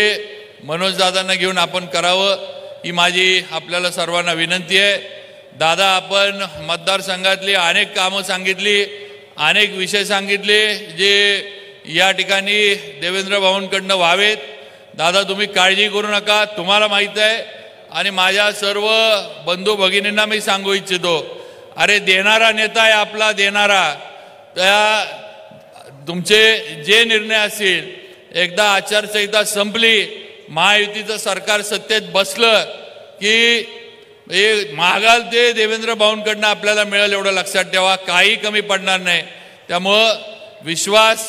मनोजदादांना घेऊन आपण करावं, ही माझी आपल्याला सर्वांना विनंती आहे. दादा, आपण मतदारसंघातली अनेक कामं सांगितली, अनेक विषय सांगितले जे या ठिकाणी देवेंद्र भाऊंकडनं व्हावेत. दादा, तुम्ही काळजी करू नका, तुम्हाला माहीत आहे. आणि माझ्या सर्व बंधू भगिनींना मी सांगू इच्छितो, अरे देणारा नेता आहे आपला, देणारा. त्या तुमचे जे निर्णय असतील, एकदा आचारसंहिता संपली, महायुतीचं सरकार सत्तेत बसलं की हे मागाल ते देवेंद्र भाऊंकडनं आपल्याला मिळेल, एवढं लक्षात ठेवा. काही कमी पडणार नाही. त्यामुळं विश्वास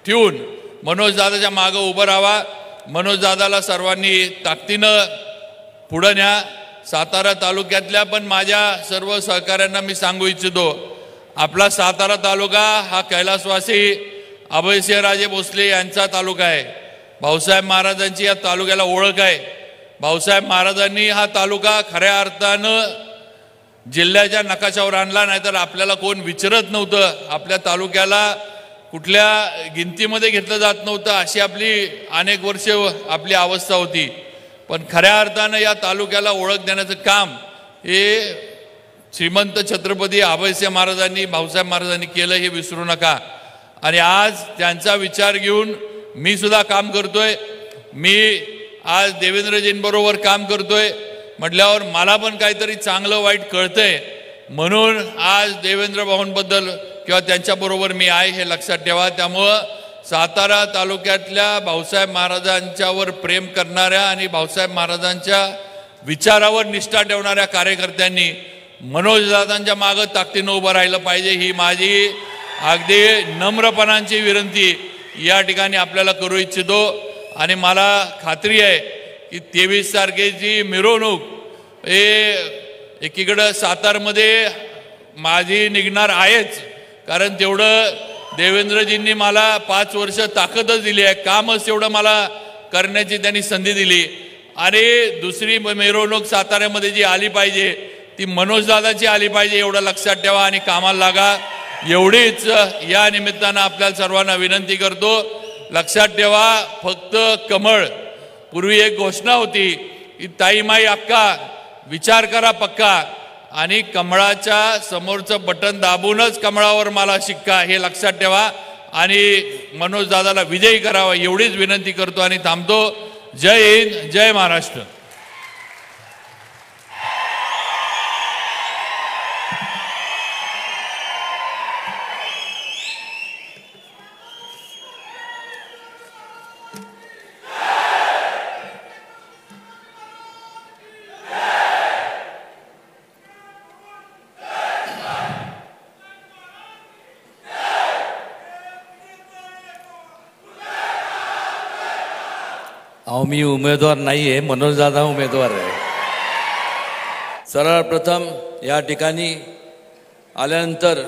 ठेवून मनोजदादाच्या मागं उभं राहा. मनोजदादाला सर्वांनी ताकदीनं पुढं न्या. सातारा तालुक्यातल्या पण माझ्या सर्व सहकाऱ्यांना मी सांगू इच्छितो, आपला सातारा तालुका हा कैलासवासी अभयसिंहराजे भोसले यांचा तालुका आहे. भाऊसाहेब महाराजांची या तालुक्याला ओळख आहे. भाऊसाहेब महाराजांनी हा तालुका खऱ्या अर्थानं जिल्ह्याच्या नकाशावर आणला, नाहीतर आपल्याला कोण विचारत नव्हतं. आपल्या तालुक्याला कुठल्या गिनतीमध्ये घेतलं जात नव्हतं. अशी आपली अनेक वर्ष आपली अवस्था होती. पण खऱ्या अर्थानं या तालुक्याला ओळख देण्याचं काम हे श्रीमंत छत्रपती अभयसिंह महाराजांनी, भाऊसाहेब महाराजांनी केलं, हे विसरू नका. आणि आज त्यांचा विचार घेऊन मी सुद्धा काम करतोय. मी आज देवेंद्रजींबरोबर काम करतोय म्हटल्यावर मला पण काहीतरी चांगलं वाईट कळतंय. म्हणून आज देवेंद्र भाऊंबद्दल किंवा त्यांच्याबरोबर मी आहे हे लक्षात ठेवा. त्यामुळं सातारा तालुक्यातल्या भाऊसाहेब महाराजांच्यावर प्रेम करणाऱ्या आणि भाऊसाहेब महाराजांच्या विचारावर निष्ठा ठेवणाऱ्या कार्यकर्त्यांनी मनोजदादांच्या मागं ताकदीनं उभं राहिलं पाहिजे. ही माझी अगदी नम्रपणाची विनंती या ठिकाणी आपल्याला करू इच्छितो. आणि मला खात्री आहे की 23 तारखेची मिरवणूक हे एकीकडं सातारमध्ये माझी निघणार आहेच, कारण तेवढं देवेंद्रजींनी मला 5 वर्ष ताकदच दिली आहे, कामच तेवढं मला करण्याची त्यांनी संधी दिली. आणि दुसरी मिरवणूक साताऱ्यामध्ये जी आली पाहिजे ती मनोजदादाची आली पाहिजे, एवढं लक्षात ठेवा आणि कामाला लागा. एवढीच या निमित्तानं आपल्याला सर्वांना विनंती करतो. लक्षात ठेवा, फक्त कमळ. पूर्वी एक घोषणा होती की ताई माई अक्का विचार करा पक्का, आणि कमळाच्या समोरचं बटन दाबूनच कमळावर मला शिक्का, हे लक्षात ठेवा. आणि मनोज दादाला विजयी करावा एवढीच विनंती करतो आणि थांबतो. जय हिंद, जय महाराष्ट्र. अहो, मी उमेदवार नाही आहे, मनोजदादा उमेदवार आहे. सर्वप्रथम या ठिकाणी आल्यानंतर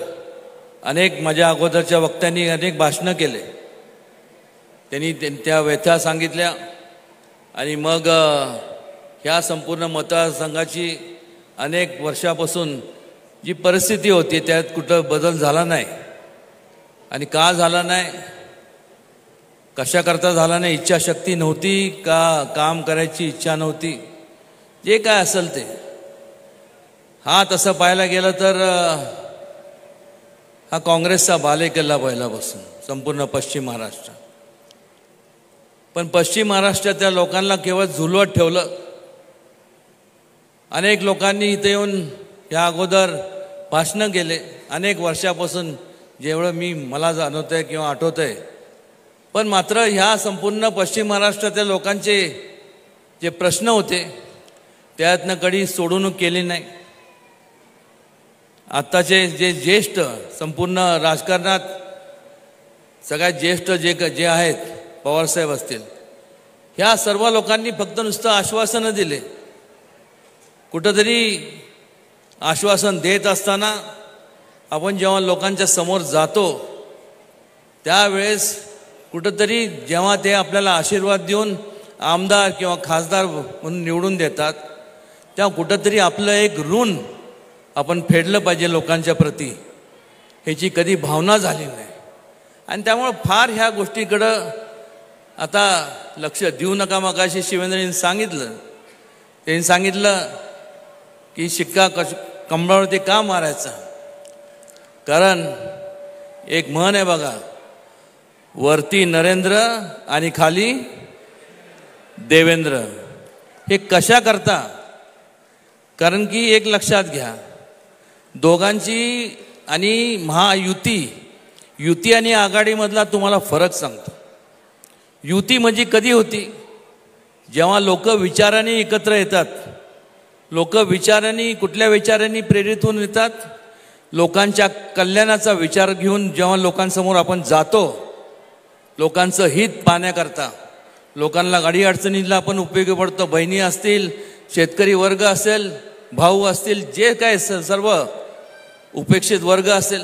अनेक माझ्या अगोदरच्या वक्त्यांनी अनेक भाषणं केले. त्यांनी त्या व्यथा सांगितल्या आणि मग ह्या संपूर्ण मतदारसंघाची अनेक वर्षापासून जी परिस्थिती होती त्यात कुठं बदल झाला नाही. आणि का झाला नाही, कशाकरता झाला नाही, इच्छाशक्ती नव्हती का काम करायची इच्छा नव्हती, जे काय असेल ते. हा तसं पाहायला गेलं तर हा काँग्रेसचा बालेकिल्ला पहिल्यापासून संपूर्ण पश्चिम महाराष्ट्र. पण पश्चिम महाराष्ट्रातल्या लोकांना केवळ झुलवत ठेवलं. अनेक लोकांनी इथे येऊन या अगोदर भाषणं केले अनेक वर्षापासून, जेवढं मला जाणवत आहे किंवा आठवत आहे. पण मात्र ह्या संपूर्ण पश्चिम महाराष्ट्रातल्या लोकांचे जे प्रश्न होते त्यातनं कधी सोडवणूक केली नाही. आत्ताचे जे ज्येष्ठ संपूर्ण राजकारणात सगळ्यात ज्येष्ठ जे आहेत, पवारसाहेब असतील, ह्या सर्व लोकांनी फक्त नुसतं आश्वासनं दिले. कुठंतरी आश्वासन देत असताना आपण जेव्हा लोकांच्या समोर जातो त्यावेळेस कुठंतरी जेव्हा ते आपल्याला आशीर्वाद देऊन आमदार किंवा खासदार म्हणून निवडून देतात तेव्हा कुठंतरी आपलं एक ऋण आपण फेडलं पाहिजे लोकांच्या प्रती, ह्याची कधी भावना झाली नाही. आणि त्यामुळं फार ह्या गोष्टीकडं आता लक्ष देऊ नका. मगाशी शिवेंद्रजींनी सांगितलं, त्यांनी सांगितलं की शिक्का कमळावरती का मारायचा, कारण एक म्हण आहे बघा, वरती नरेंद्र आणि खाली देवेंद्र. हे कशा करता, कारण की एक लक्षात घ्या, दोघांची आणि युती आणि आघाडीमधला तुम्हाला फरक सांगतो. युती म्हणजे कधी होती, जेव्हा लोक विचारांनी एकत्र येतात, लोक विचारांनी कुठल्या विचारांनी प्रेरित होऊन येतात, लोकांच्या कल्याणाचा विचार घेऊन जेव्हा लोकांसमोर आपण जातो, लोकांचं हित पाहण्याकरता, लोकांना गाडी अडचणीला आपण उपयोगी पडतो. बहिणी असतील, शेतकरी वर्ग असेल, भाऊ असतील, जे काय सर्व उपेक्षित वर्ग असेल,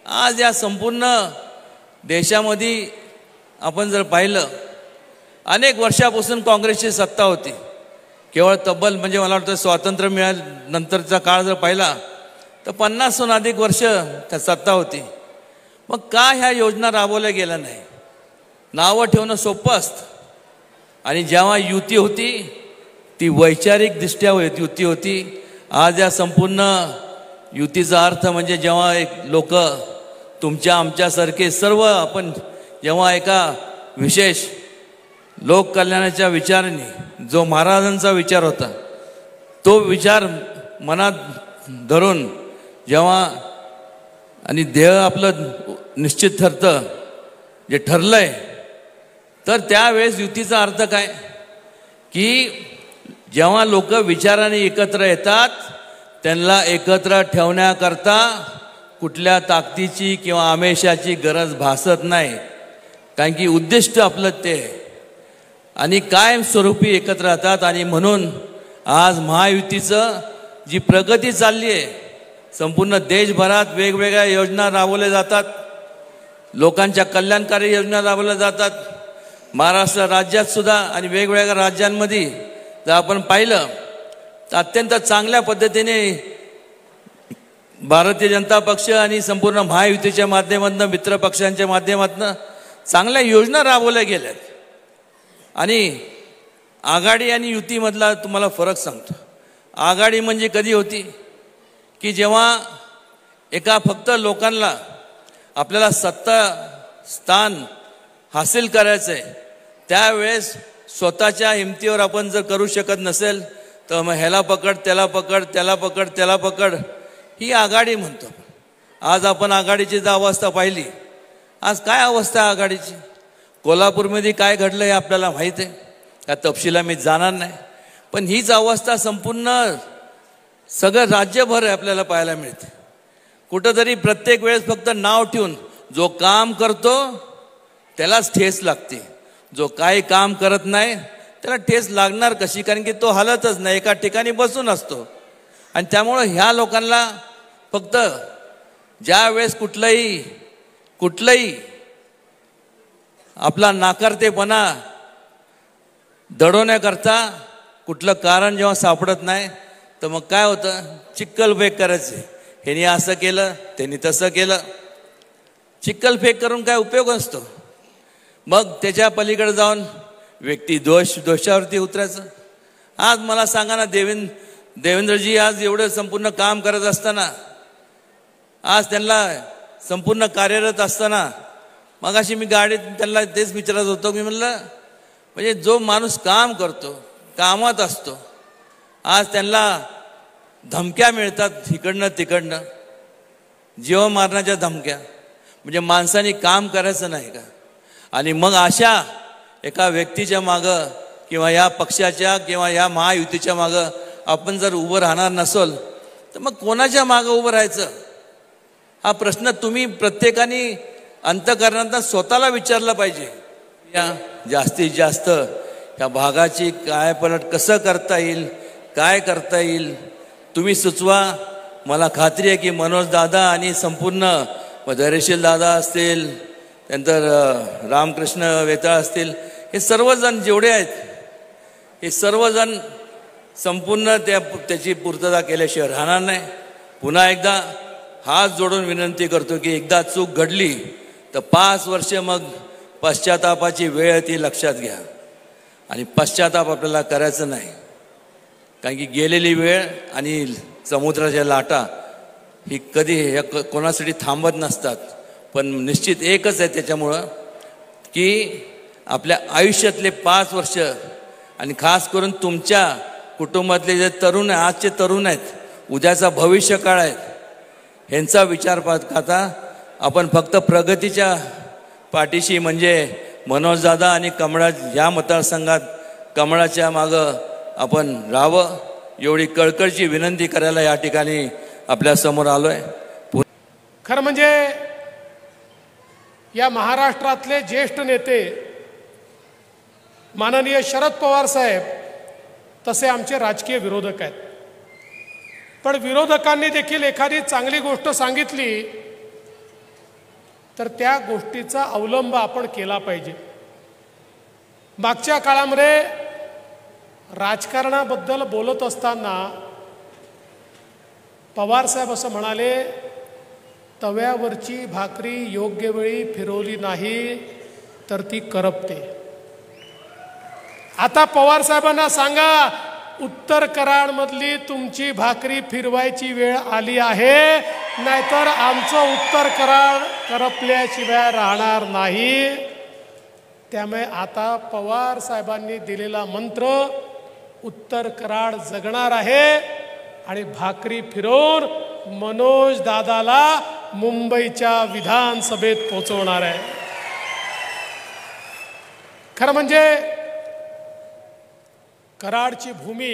आज या संपूर्ण देशामध्ये आपण जर पाहिलं अनेक वर्षापासून काँग्रेसची सत्ता होती. केवळ तब्बल म्हणजे मला वाटतं स्वातंत्र्य मिळाल्यानंतरचा काळ जर पाहिला तर 50हून अधिक वर्ष त्या सत्ता होती. मग का ह्या योजना राबवल्या गेल्या नाही? नावं ठेवणं सोपं असतं. आणि जेव्हा युती होती ती वैचारिकदृष्ट्या युती होती. आज या संपूर्ण युतीचा अर्थ म्हणजे जेव्हा एक लोक तुमच्या आमच्यासारखे सर्व आपण जेव्हा एका विशेष लोककल्याणाच्या विचाराने जो महाराजांचा विचार होता तो विचार मनात धरून जेव्हा आणि ध्येय आपलं निश्चित ठरतं जे ठरलंय तर त्यावेळेस युतीचा अर्थ काय की जेव्हा लोक विचाराने एकत्र येतात त्यांना एकत्र ठेवण्याकरता कुठल्या ताकदीची किंवा आमिषाची गरज भासत नाही. कारण की उद्दिष्ट आपलं ते आणि कायमस्वरूपी एकत्र राहतात. आणि म्हणून आज महायुतीचं जी प्रगती चालली आहे संपूर्ण देशभरात वेगवेगळ्या योजना राबवल्या जातात. लोकांच्या कल्याणकारी योजना राबवल्या जातात. महाराष्ट्र राज्यात सुद्धा आणि वेगवेगळ्या राज्यांमध्ये जर आपण पाहिलं तर अत्यंत चांगल्या पद्धतीने भारतीय जनता पक्ष आणि संपूर्ण महायुतीच्या माध्यमातून मित्र पक्षांच्या माध्यमातून चांगल्या योजना राबवल्या गेल्यात. आणि आघाडी आणि युतीमधला तुम्हाला फरक सांगतो. आघाडी म्हणजे कधी होती की जेव्हा एका फक्त लोकांना आपल्याला सत्ता स्थान हासिल करायचं आहे त्यावेळेस स्वतःच्या हिमतीवर आपण जर करू शकत नसेल तर मग ह्याला पकड त्याला पकड त्याला पकड त्याला पकड ही आघाडी म्हणतो. आज आपण आघाडीची जर अवस्था पाहिली आज काय अवस्था आहे आघाडीची. कोल्हापूरमध्ये काय घडलं हे आपल्याला माहीत आहे. त्या तपशिला मी जाणार नाही. पण हीच अवस्था संपूर्ण सगळं राज्यभर आपल्याला पाहायला मिळते. कुठंतरी प्रत्येक वेळेस फक्त नाव ठेवून जो काम करतो त्यालाच ठेस लागते. जो काही काम करत नाही त्याला ठेस लागणार कशी कारण की तो हलतच नाही एका ठिकाणी बसून असतो. आणि त्यामुळं ह्या लोकांना फक्त ज्या वेळेस कुठलंही आपला नाकारतेपणा दडवण्याकरता कुठलं कारण जेव्हा सापडत नाही तर मग काय होतं चिक्कलफेक करायचे. ह्यानी असं केलं त्यांनी तसं केलं. चिक्कलफेक करून काय उपयोग नसतो. मग त्याच्या पलीकडे जाऊन व्यक्ती दोषावरती उतरायचं. आज मला सांगा ना देवेंद्रजी आज एवढं संपूर्ण काम करत असताना आज त्यांना संपूर्ण कार्यरत असताना मग अशी मी गाडीत त्यांना तेच विचारत होतो. मी म्हणलं म्हणजे जो माणूस काम करतो कामात असतो आज त्यांना धमक्या मिळतात इकडनं तिकडनं जीव मारण्याच्या धमक्या. म्हणजे माणसाने काम करायचं नाही का. आणि मग अशा एका व्यक्तीच्या मागं किंवा या पक्षाच्या किंवा या महायुतीच्या मागं आपण जर उभं राहणार नसेल तर मग कोणाच्या मागं उभं राहायचं हा प्रश्न तुम्ही प्रत्येकाने अंतःकरणात स्वतःला विचारला पाहिजे. या जास्तीत जास्त या भागाची काय पलट कसं करता येईल काय करता येईल तुम्ही सुचवा. मला खात्री आहे की मनोज दादा आणि संपूर्ण धैर्यशील दादा असतील त्यानंतर रामकृष्ण वेताळ असतील हे सर्वजण जेवढे आहेत हे सर्वजण संपूर्ण त्याची पूर्तता केल्याशिवाय राहणार नाही. पुन्हा एकदा हात जोडून विनंती करतो की एकदा चूक घडली तर 5 वर्ष मग पश्चातापाची वेळ ती लक्षात घ्या. आणि पश्चाताप आपल्याला करायचं नाही कारण की गेलेली वेळ आणि समुद्राच्या लाटा ही कधी कोणासाठी थांबत नसतात. पण निश्चित एकच आहे त्याच्यामुळं की आपल्या आयुष्यातले 5 वर्ष आणि खास करून तुमच्या कुटुंबातले जे तरुण आहे आजचे तरुण आहेत उद्याचा भविष्य काळ आहे ह्यांचा विचार करता आपण फक्त प्रगतीच्या पाठीशी म्हणजे मनोजदादा आणि कमळा या मतदारसंघात कमळाच्या मागं आपण राहावं एवढी कळकळची विनंती करायला या ठिकाणी आपल्या समोर आलोय. खरं म्हणजे या महाराष्ट्रातले ज्येष्ठ नेते माननीय शरद पवार साहेब तसे आमचे राजकीय विरोधक आहेत. पण विरोधकांनी देखील एखादी चांगली गोष्ट सांगितली तर त्या गोष्टीचा अवलंब आपण केला पाहिजे. मागच्या काळामध्ये राजकारणाबद्दल बोलत असताना पवारसाहेब असं म्हणाले, तव्यावरची भाकरी योग्य वेळी फिरवली नाही तर ती करपते. आता पवारसाहेबांना सांगा, उत्तर कराडमधली तुमची भाकरी फिरवायची वेळ आली आहे, नाहीतर आमचं उत्तर कराड करपल्याशिवाय राहणार नाही. त्यामुळे आता पवार साहेबांनी दिलेला मंत्र उत्तर कराड जगणार आहे आणि भाकरी फिरवून मनोज दादाला मुंबईच्या विधानसभेत पोहोचवणार आहे. खरं म्हणजे कराडची भूमी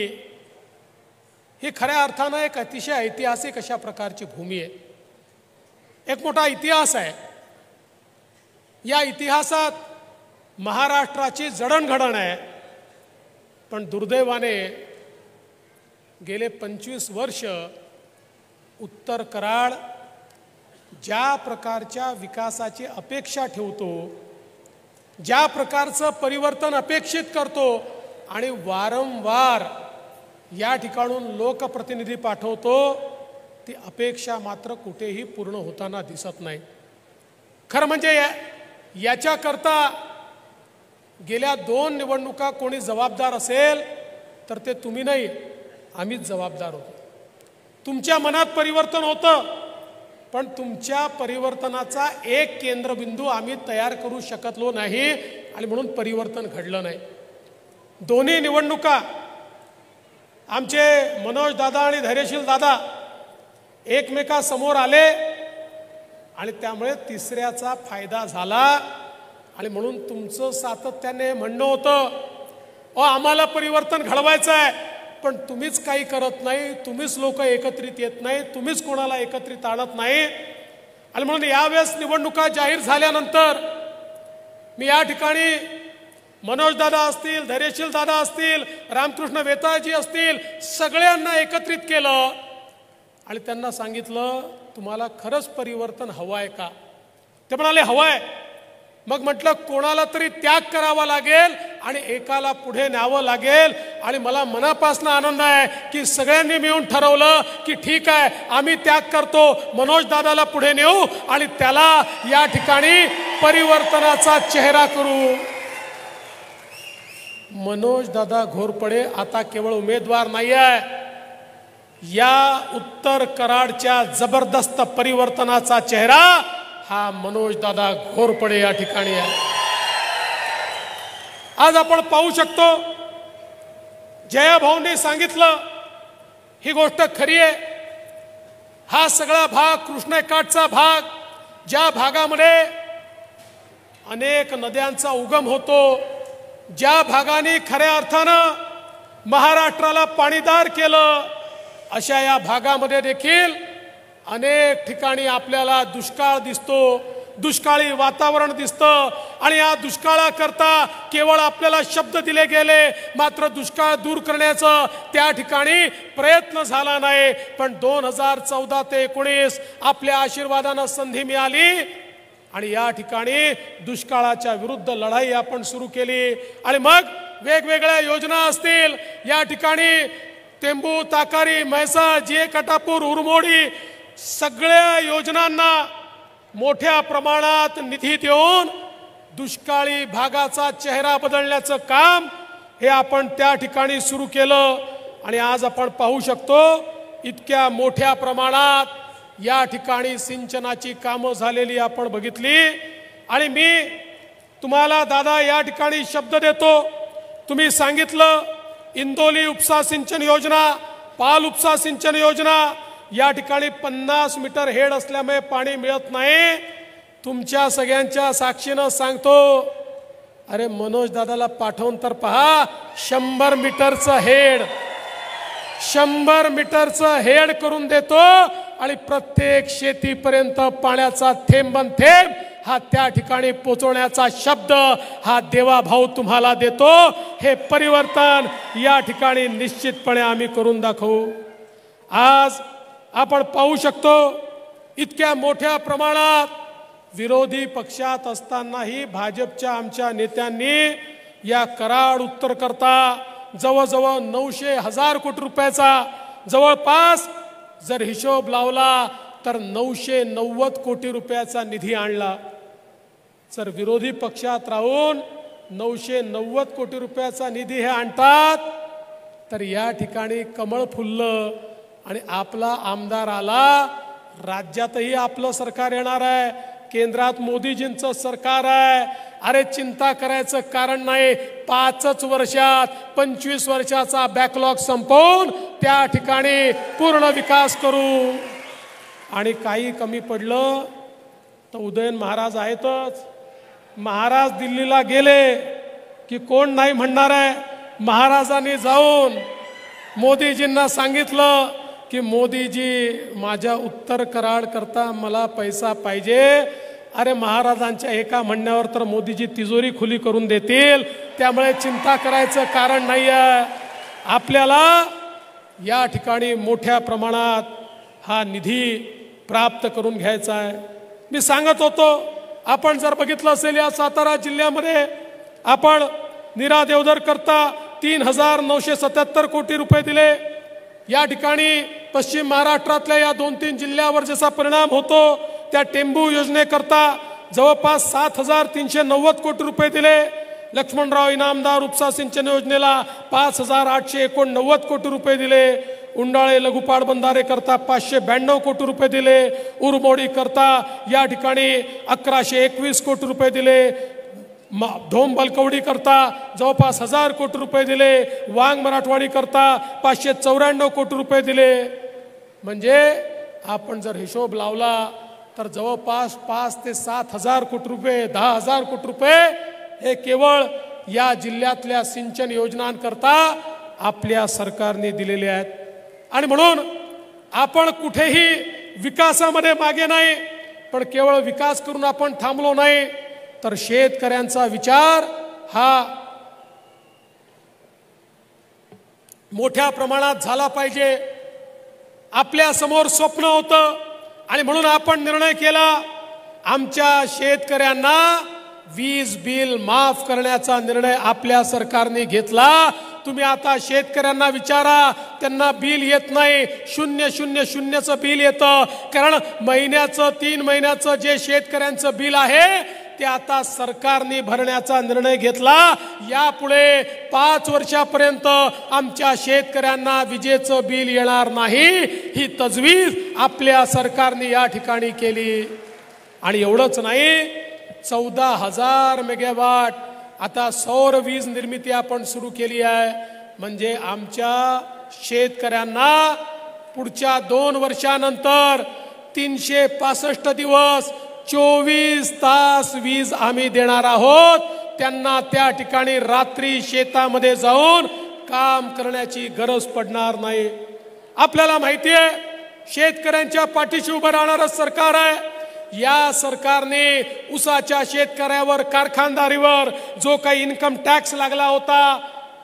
ही खऱ्या अर्थानं एक अतिशय ऐतिहासिक अशा प्रकारची भूमी आहे. एक मोठा इतिहास आहे. या इतिहासात महाराष्ट्राची जडणघडण आहे. पण दुर्दैवाने गेले 25 वर्ष उत्तर कराड ज्या प्रकारच्या विकासाची अपेक्षा ठेवतो, ज्या प्रकारचं परिवर्तन अपेक्षित करतो आणि वारंवार या ठिकाणून लोकप्रतिनिधी पाठवतो, ती अपेक्षा मात्र कुठेही पूर्ण होताना दिसत नाही. खरं म्हणजे याच्याकरता गेल्या 2 निवडणुका कोणी जबाबदार असेल तर ते तुम्ही नाही, आम्हीच जबाबदार होतो. तुमच्या मनात परिवर्तन होतं, पण तुमच्या परिवर्तनाचा एक केंद्रबिंदू आम्ही तयार करू शकलो नाही आणि म्हणून परिवर्तन घडलं नाही. दोन्ही निवडणुका आमचे मनोज दादा आणि धैर्यशील दादा एकमेकासमोर आले आणि त्यामुळे तिसऱ्याचा फायदा झाला. आणि म्हणून तुमचं सातत्याने म्हणणं होतं, आम्हाला परिवर्तन घडवायचं आहे, पण तुम्हीच काही करत नाही, तुम्हीच लोक एकत्रित येत नाही, तुम्हीच कोणाला एकत्रित आणत नाही. आणि म्हणून यावेळेस निवडणुका जाहीर झाल्यानंतर मी या ठिकाणी मनोज दादा असतील, धैर्यशील दादा असतील, रामकृष्ण वेताळजी असतील, सगळ्यांना एकत्रित केलं आणि त्यांना सांगितलं, तुम्हाला खरंच परिवर्तन हवं आहे का? ते म्हणाले हवं आहे. मग म्हटलं कोणाला तरी त्याग करावा लागेल आणि एकाला पुढे न्यावं लागेल. आणि मला मनापासून आनंद आहे की सगळ्यांनी मिळून ठरवलं की ठीक आहे, आम्ही त्याग करतो, मनोज दादाला पुढे नेऊ आणि त्याला या ठिकाणी परिवर्तनाचा चेहरा करू. मनोज दादा घोरपडे आता केवळ उमेदवार नाही आहे, या उत्तर कराडच्या जबरदस्त परिवर्तनाचा चेहरा हा मनोज दादा घोरपडे या ठिकाणी आहे. आज आपण पाहू शकतो, जयाभाऊंनी सांगितलं ही गोष्ट खरी आहे. हा सगळा भाग कृष्णकाठचा भाग, ज्या भागामध्ये अनेक नद्यांचा उगम होतो, ज्या भागाने खऱ्या अर्थानं महाराष्ट्राला पाणीदार केलं, अशा या भागामध्ये देखील अनेक ठिकाणी आपल्याला दुष्काळ दिसतो, दुष्काळी वातावरण दिसतं. आणि या दुष्काळाकरता केवळ आपल्याला शब्द दिले गेले, मात्र दुष्काळ दूर करण्याचं त्या ठिकाणी प्रयत्न झाला नाही. पण 2014 ते 2019 आपल्या आशीर्वादानं संधी मिळाली आणि या ठिकाणी दुष्काळाच्या विरुद्ध लढाई आपण सुरू केली. आणि मग वेगवेगळ्या योजना असतील, या ठिकाणी टेंबू, ताकारी, म्हैसाळ, जे कटापूर, उरमोडी सगळ्या योजनांना मोठ्या प्रमाणात निधी देऊन दुष्काळी भागाचा चेहरा बदलण्याचं काम हे आपण त्या ठिकाणी सुरू केलं. आणि आज आपण पाहू शकतो, इतक्या मोठ्या प्रमाणात या ठिकाणी सिंचनाची कामं झालेली आपण बघितली. आणि मी तुम्हाला दादा या ठिकाणी शब्द देतो, तुम्ही सांगितलं इंदोली उपसा सिंचन योजना, पाल उपसा सिंचन योजना, या ठिकाणी 50 मीटर हेड असल्यामुळे पाणी मिळत नाही. तुमच्या सगळ्यांच्या साक्षीनं सांगतो, अरे मनोज दादाला पाठवून तर पहा, 100 मीटरचं हेड, 100 मीटरचं हेड करून देतो आणि प्रत्येक शेतीपर्यंत पाण्याचा थेंबन थेंब हा त्या ठिकाणी पोहोचवण्याचा शब्द हा देवाभाऊ तुम्हाला देतो. हे परिवर्तन या ठिकाणी निश्चितपणे आम्ही करून दाखवू. आज आपण पाहू शकतो, इतक्या मोठ्या प्रमाणात विरोधी पक्षात असतानाही भाजपच्या आमच्या नेत्यांनी या कराड उत्तर करता जवळजवळ 900,000 कोटी रुपयाचा जवळपास जर हिशोब लावला तर 990 कोटी रुपयाचा निधी आणला. जर विरोधी पक्षात राहून 990 कोटी रुपयाचा निधी हे आणतात तर या ठिकाणी कमळ फुललं आणि आपला आमदार आला. राज्यातही आपलं सरकार येणार आहे, केंद्रात मोदीजींचं सरकार आहे. अरे चिंता करायचं कारण नाही. 5 वर्षात 25 वर्षाचा बॅकलॉग संपवून त्या ठिकाणी पूर्ण विकास करू. आणि काही कमी पडलं तर उदयन महाराज आहेतच. महाराज दिल्लीला गेले की कोण नाही म्हणणार आहे. महाराजांनी जाऊन मोदीजींना सांगितलं की मोदीजी माझ्या उत्तर कराड करता मला पैसा पाहिजे. अरे महाराजांच्या एका म्हणण्यावर तर मोदीजी तिजोरी खुली करून देतील. त्यामुळे चिंता करायचं कारण नाही आहे. आपल्याला या ठिकाणी मोठ्या प्रमाणात हा निधी प्राप्त करून घ्यायचा आहे. मी सांगत होतो, आपण जर बघितलं असेल या सातारा जिल्ह्यामध्ये आपण नीरा देवधर करता 3,977 कोटी रुपये दिले. या ठिकाणी पश्चिम महाराष्ट्रातल्या या 2-3 जिल्ह्यावर जसा परिणाम होतो त्या टेंबू योजनेकरता जवळपास 7,390 कोटी रुपये दिले. लक्ष्मणराव इनामदार उपसा सिंचन योजनेला 5,889 कोटी रुपये दिले. उंडाळे लघु पाटबंधारे करता 592 कोटी रुपये दिले. उरमोडी करता या ठिकाणी 1,121 कोटी रुपये दिले. धोम बलकवडी करता जवळपास 1,000 कोटी रुपये दिले. वांग मराठवाडी करता 594 कोटी रुपये दिले. म्हणजे आपण जर हिशोब लावला तर जवळपास 5 ते 7,000 कोटी रुपये, 10,000 कोटी रुपये हे केवळ या जिल्ह्यातल्या सिंचन योजनांकरता आपल्या सरकारने दिलेले आहेत. आणि म्हणून आपण कुठेही विकासामध्ये मागे नाही, पण केवळ विकास करून आपण थांबलो नाही तर शेतकऱ्यांचा विचार हा मोठ्या प्रमाणात झाला पाहिजे. आपल्या समोर स्वप्न होतं आणि म्हणून आपण निर्णय केला आमच्या शेतकऱ्यांना वीज बिल माफ करण्याचा निर्णय आपल्या सरकारने घेतला. तुम्ही आता शेतकऱ्यांना विचारा, त्यांना बिल येत नाही. 000चं बिल येतं. कारण महिन्याचं 3 महिन्याचं जे शेतकऱ्यांचं बिल आहे ते आता सरकारने भरण्याचा निर्णय घेतला. यापुढे 5 वर्षापर्यंत आमच्या शेतकऱ्यांना विजेचं बिल येणार नाही, ही तजवीज आपल्या सरकारने या ठिकाणी केली. आणि एवढंच नाही, 14,000 मेगावॅट आता सौर वीज निर्मिती आपण सुरू केली आहे. म्हणजे आमच्या शेतकऱ्यांना पुढच्या 2 वर्षानंतर 365 दिवस 24 तास वीज आम्ही देणार आहोत. त्यांना त्या ठिकाणी रात्री शेतामध्ये जाऊन काम करण्याची गरज पडणार नाही. आपल्याला माहिती आहे शेतकऱ्यांच्या पाठीशी उभं राहणारं सरकार आहे. या सरकारने ऊसाच्या शेतकऱ्यावर, कारखानदारीवर जो काही इन्कम टॅक्स लागला होता,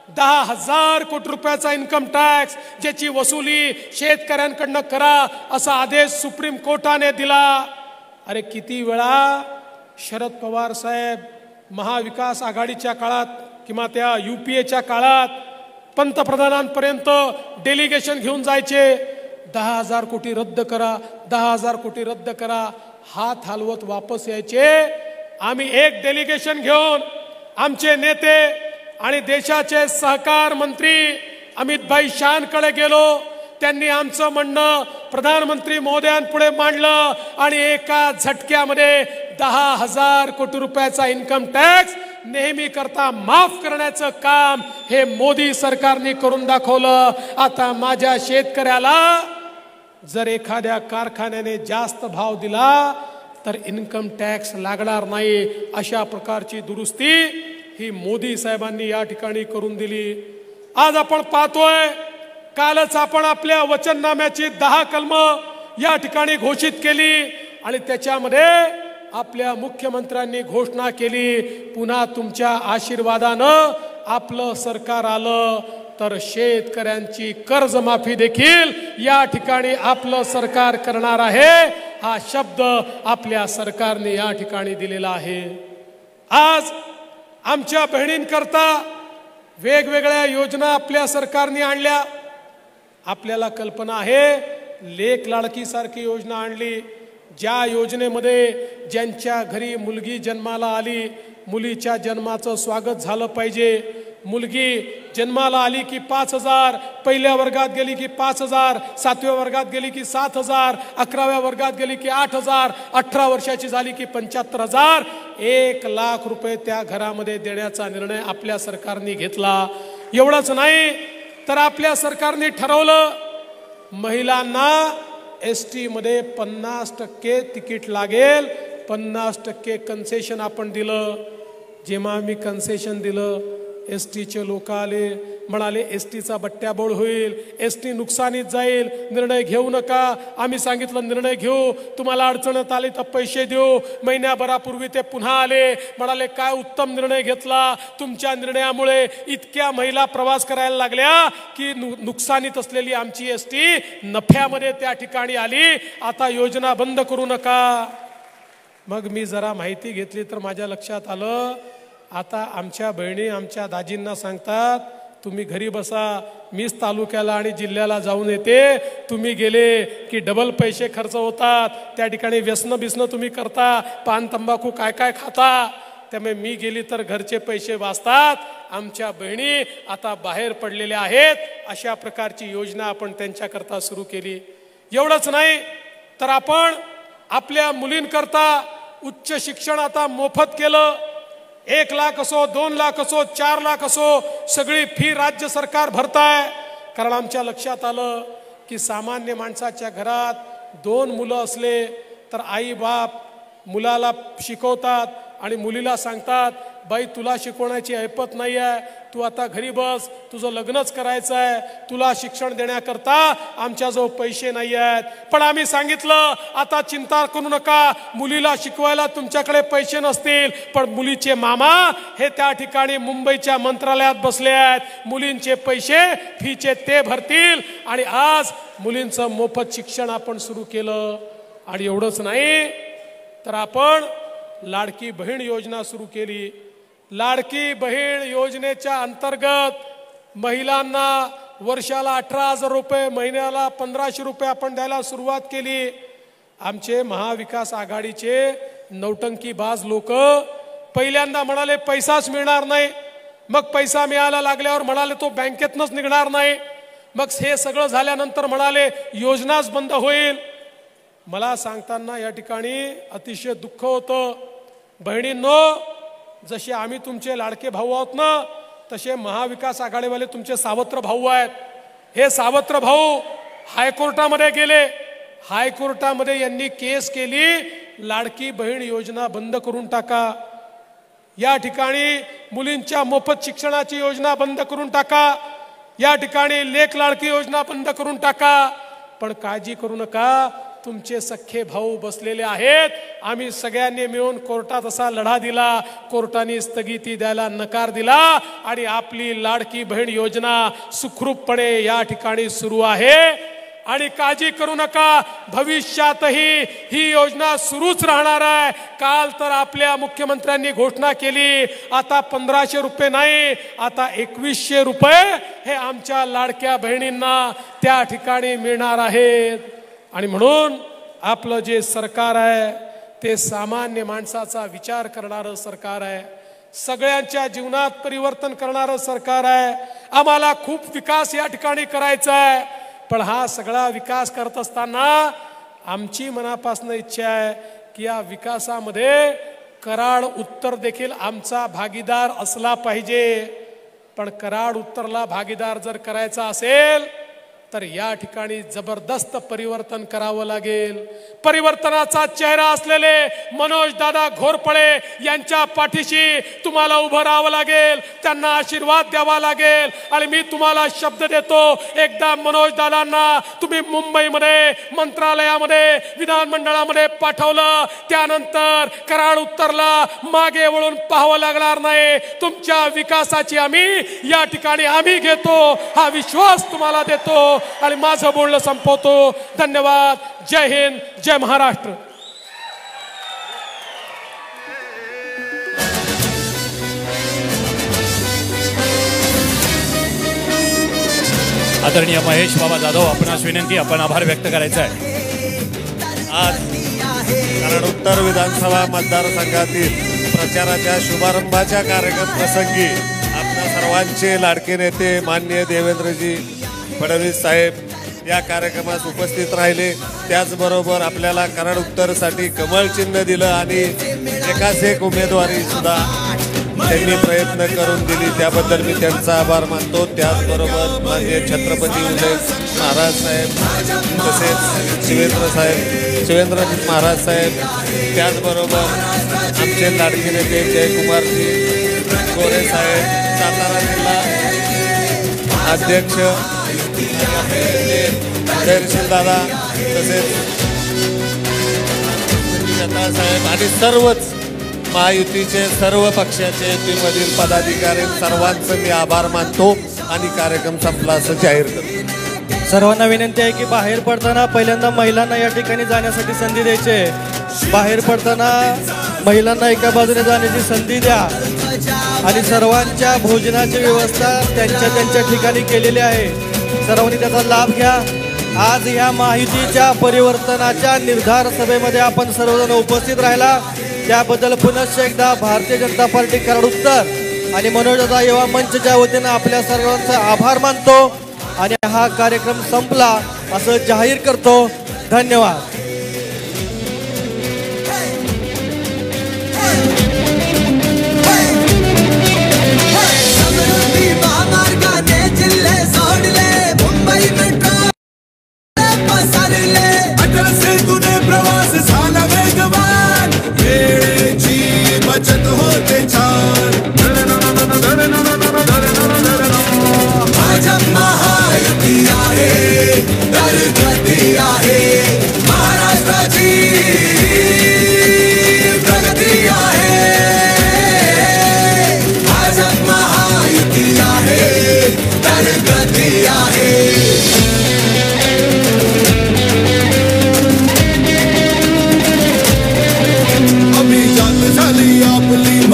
10,000 कोटी रुपयाचा इन्कम टॅक्स, ज्याची वसुली शेतकऱ्यांकडनं करा असा आदेश सुप्रीम कोर्टाने दिला. अरे किती वेळा शरद पवार साहेब महाविकास आघाडीच्या काळात किंवा त्या UPAच्या काळात पंतप्रधानांपर्यंत डेलिगेशन घेऊन जायचे, 10,000 कोटी रद्द करा, 10,000 कोटी रद्द करा. हात हलवत वापस यायचे. आम्ही एक डेलिगेशन घेऊन आमचे नेते आणि देशाचे सहकार मंत्री अमित शहांकडे गेलो. त्यांनी आमचं म्हणणं प्रधानमंत्री महोदयांपुढे मांडलं आणि एका झटक्यामध्ये 10,000 कोटी रुपयाचा इन्कम टॅक्स नेहमी करता माफ करण्याचं काम हे मोदी सरकारने करून दाखवलं. आता माझ्या शेतकऱ्याला जर एखाद्या कारखान्याने जास्त भाव दिला तर इन्कम टॅक्स लागणार नाही. अशा प्रकारची दुरुस्ती ही मोदी साहेबांनी या ठिकाणी करून दिली. आज आपण पाहतोय, कालच आपण आपल्या वचननाम्याची 10 कलमं या ठिकाणी घोषित केली आणि त्याच्यामध्ये आपल्या मुख्यमंत्र्यांनी घोषणा केली, पुन्हा तुमच्या आशीर्वादानं आपलं सरकार आलं तर शेतकऱ्यांची कर्जमाफी देखील या ठिकाणी आपलं सरकार करणार आहे. हा शब्द आपल्या सरकारने या ठिकाणी दिलेला आहे. आज आमच्या बहिणींकरता वेगवेगळ्या योजना आपल्या सरकारने आणल्या. आपल्याला कल्पना आहे लेक लाडकी सारखी योजना आणली, ज्या योजनेमध्ये ज्यांच्या घरी मुलगी जन्माला आली मुलीच्या जन्माचं स्वागत झालं पाहिजे. मुलगी जन्माला आली की 5,000, पहिल्या वर्गात गेली की 5,000, 7व्या वर्गात गेली की 7,000, 11व्या वर्गात गेली की 8,000, 18 वर्षाची झाली की 75,000, 1,00,000 रुपये त्या घरामध्ये देण्याचा निर्णय आपल्या सरकारने घेतला. एवढंच नाही तर आपल्या सरकारने ठरवलं महिलांना ST मध्ये 50% तिकीट लागेल, 50% कन्सेशन आपण दिलं. जेव्हा आम्ही कन्सेशन दिलं STचे लोक आले, म्हणाले STचा बट्ट्याबोळ होईल, ST नुकसानीत जाईल, निर्णय घेऊ नका. आम्ही सांगितलं निर्णय घेऊ, तुम्हाला अडचणत आली तर पैसे देऊ. महिन्याभरापूर्वी ते पुन्हा आले, म्हणाले काय उत्तम निर्णय घेतला, तुमच्या निर्णयामुळे इतक्या महिला प्रवास करायला लागल्या की नुकसानीत असलेली आमची ST नफ्यामध्ये त्या ठिकाणी आली. आता योजना बंद करू नका. मग मी जरा माहिती घेतली तर माझ्या लक्षात आलं आता आमच्या बहिणी आमच्या दाजींना सांगतात तुम्ही घरी बसा, मीच तालुक्याला आणि जिल्ह्याला जाऊन येते, तुम्ही गेले की डबल पैसे खर्च होतात, त्या ठिकाणी व्यसन बिसनं तुम्ही करता, पान तंबाखू काय काय खाता, त्यामुळे मी गेली तर घरचे पैसे वाचतात. आमच्या बहिणी आता बाहेर पडलेल्या आहेत. अशा प्रकारची योजना आपण त्यांच्याकरता सुरू केली. एवढंच नाही तर आपण आपल्या मुलींकरता उच्च शिक्षण आता मोफत केलं. 1,00,000 असो, 2,00,000 असो, 4,00,000 असो, सगळी फी राज्य सरकार भरताय. कारण आमच्या लक्षात आलं की सामान्य माणसाच्या घरात 2 मुलं असले तर आई बाप मुलाला शिकवतात आणि मुलीला सांगतात बाई तुला शिकवण्याची ऐपत नाही आहे, तू आता घरी बस, तुझं लग्नच करायचं आहे, तुला शिक्षण देण्याकरता आमच्याजवळ पैसे नाही आहेत. पण आम्ही सांगितलं आता चिंता करू नका, मुलीला शिकवायला तुमच्याकडे पैसे नसतील पण मुलीचे मामा हे त्या ठिकाणी मुंबईच्या मंत्रालयात बसले आहेत, मुलींचे पैसे फीचे ते भरतील. आणि आज मुलींचं मोफत शिक्षण आपण सुरू केलं. आणि एवढंच नाही तर आपण लाडकी बहीण योजना सुरू केली. लाडकी बहीण योजनेच्या अंतर्गत महिलांना वर्षाला 18,000 रुपये, महिन्याला 1,500 रुपये आपण द्यायला सुरुवात केली. आमचे महाविकास आघाडीचे नौटंकीबाज लोक पहिल्यांदा म्हणाले पैसाच मिळणार नाही, मग पैसा मिळायला लागल्यावर म्हणाले तो बँकेतनच निघणार नाही, मग हे सगळं झाल्यानंतर म्हणाले योजनाच बंद होईल. मला सांगताना या ठिकाणी अतिशय दुःख होतं. बहिणींनो, जसे आम्ही तुमचे लाडके भाऊ आहोत ना, तसे महाविकास आघाडीवाले तुमचे सावत्र भाऊ आहेत. हे सावत्र भाऊ हायकोर्टामध्ये गेले, हायकोर्टामध्ये यांनी केस केली लाडकी बहीण योजना बंद करून टाका, या ठिकाणी मुलींच्या मोफत शिक्षणाची योजना बंद करून टाका, या ठिकाणी लेक लाडकी योजना बंद करून टाका. पण काळजी करू नका, तुमचे सख्खे भाऊ बसलेले आहेत. आम्ही सगळ्यांनी मिळून कोर्टात असा लढा दिला, कोर्टाने स्थगिती द्यायला नकार दिला आणि आपली लाडकी बहीण योजना सुखरूपपणे या ठिकाणी सुरू आहे. आणि काळजी करू नका, भविष्यातही ही योजना सुरूच राहणार आहे. काल तर आपल्या मुख्यमंत्र्यांनी घोषणा केली, आता 1,500 रुपये नाही, आता 2,100 रुपये हे आमच्या लाडक्या बहिणींना त्या ठिकाणी मिळणार आहेत. आणि म्हणून आपलं जे सरकार आहे ते सामान्य माणसाचा विचार करणारं सरकार आहे, सगळ्यांच्या जीवनात परिवर्तन करणारं सरकार आहे. आम्हाला खूप विकास या ठिकाणी करायचा आहे, पण हा सगळा विकास करत असताना आमची मनापासून इच्छा आहे की या विकासामध्ये कराड उत्तर देखील आमचा भागीदार असला पाहिजे. पण कराड उत्तरला भागीदार जर करायचा असेल तर या ठिकाणी जबरदस्त परिवर्तन करावं लागेल. परिवर्तनाचा चेहरा असलेले मनोज दादा घोरपडे यांच्या पाठीशी तुम्हाला उभं राहावं लागेल, त्यांना आशीर्वाद द्यावा लागेल. आणि मी तुम्हाला शब्द देतो, एकदा मनोज दादांना तुम्ही मुंबईमध्ये मंत्रालयामध्ये विधानमंडळामध्ये पाठवलं, त्यानंतर कराड उत्तरला मागे वळून पाहावं लागणार नाही. तुमच्या विकासाची आम्ही या ठिकाणी घेतो, हा विश्वास तुम्हाला देतो. आणि माझं बोलणं संपवतो. धन्यवाद. जय हिंद, जय महाराष्ट्र. आदरणीय महेश बाबा जाधव, आपणास विनंती, आपण आभार व्यक्त करायचा आहे. आज कारण उत्तर विधानसभा मतदारसंघातील प्रचाराच्या शुभारंभाच्या कार्यक्रम प्रसंगी आपल्या सर्वांचे लाडके नेते माननीय देवेंद्रजी फडणवीस साहेब या कार्यक्रमास उपस्थित राहिले. त्याचबरोबर आपल्याला कराड उत्तरसाठी कमळ चिन्ह दिलं आणि एकाच एक उमेदवारी सुद्धा त्यांनी प्रयत्न करून दिली. त्याबद्दल मी त्यांचा आभार मानतो. त्याचबरोबर माननीय छत्रपती उदय महाराज साहेब, तसेच शिवेंद्र महाराज साहेब, त्याचबरोबर आमचे लाडके नेते जयकुमारजी गोरे साहेब, सातारा जिल्हा अध्यक्ष धैर्यशील दादा, तसेच साहेब आणि सर्वच महायुतीचे सर्व पक्षाचे युतीमधील पदाधिकारी सर्वांचं मी आभार मानतो आणि कार्यक्रम संपला असं जाहीर करतो. सर्वांना विनंती आहे की बाहेर पडताना पहिल्यांदा महिलांना या ठिकाणी जाण्यासाठी संधी द्यायची. बाहेर पडताना महिलांना एका बाजूने जाण्याची संधी द्या आणि सर्वांच्या भोजनाची व्यवस्था त्यांच्या ठिकाणी केलेली आहे. सर्वांनी त्याचा लाभ घ्या. आज ह्या महायुतीच्या परिवर्तनाच्या निर्धार सभेमध्ये आपण सर्वजण उपस्थित राहिला त्याबद्दल पुनश्च एकदा भारतीय जनता पार्टी कराड उत्तर आणि मनोजदादा युवा मंचच्या वतीनं आपल्या सर्वांचा आभार मानतो आणि हा कार्यक्रम संपला असं जाहीर करतो. धन्यवाद. प्रवास झाला वेगवान, वेळेची बचत होते छान. माझ्या महायुती आहे, प्रगती आहे, महाराष्ट्राची प्रगती आहे. माझ्या महायुती आहे, प्रगती आहे. अभिजात झाली आपली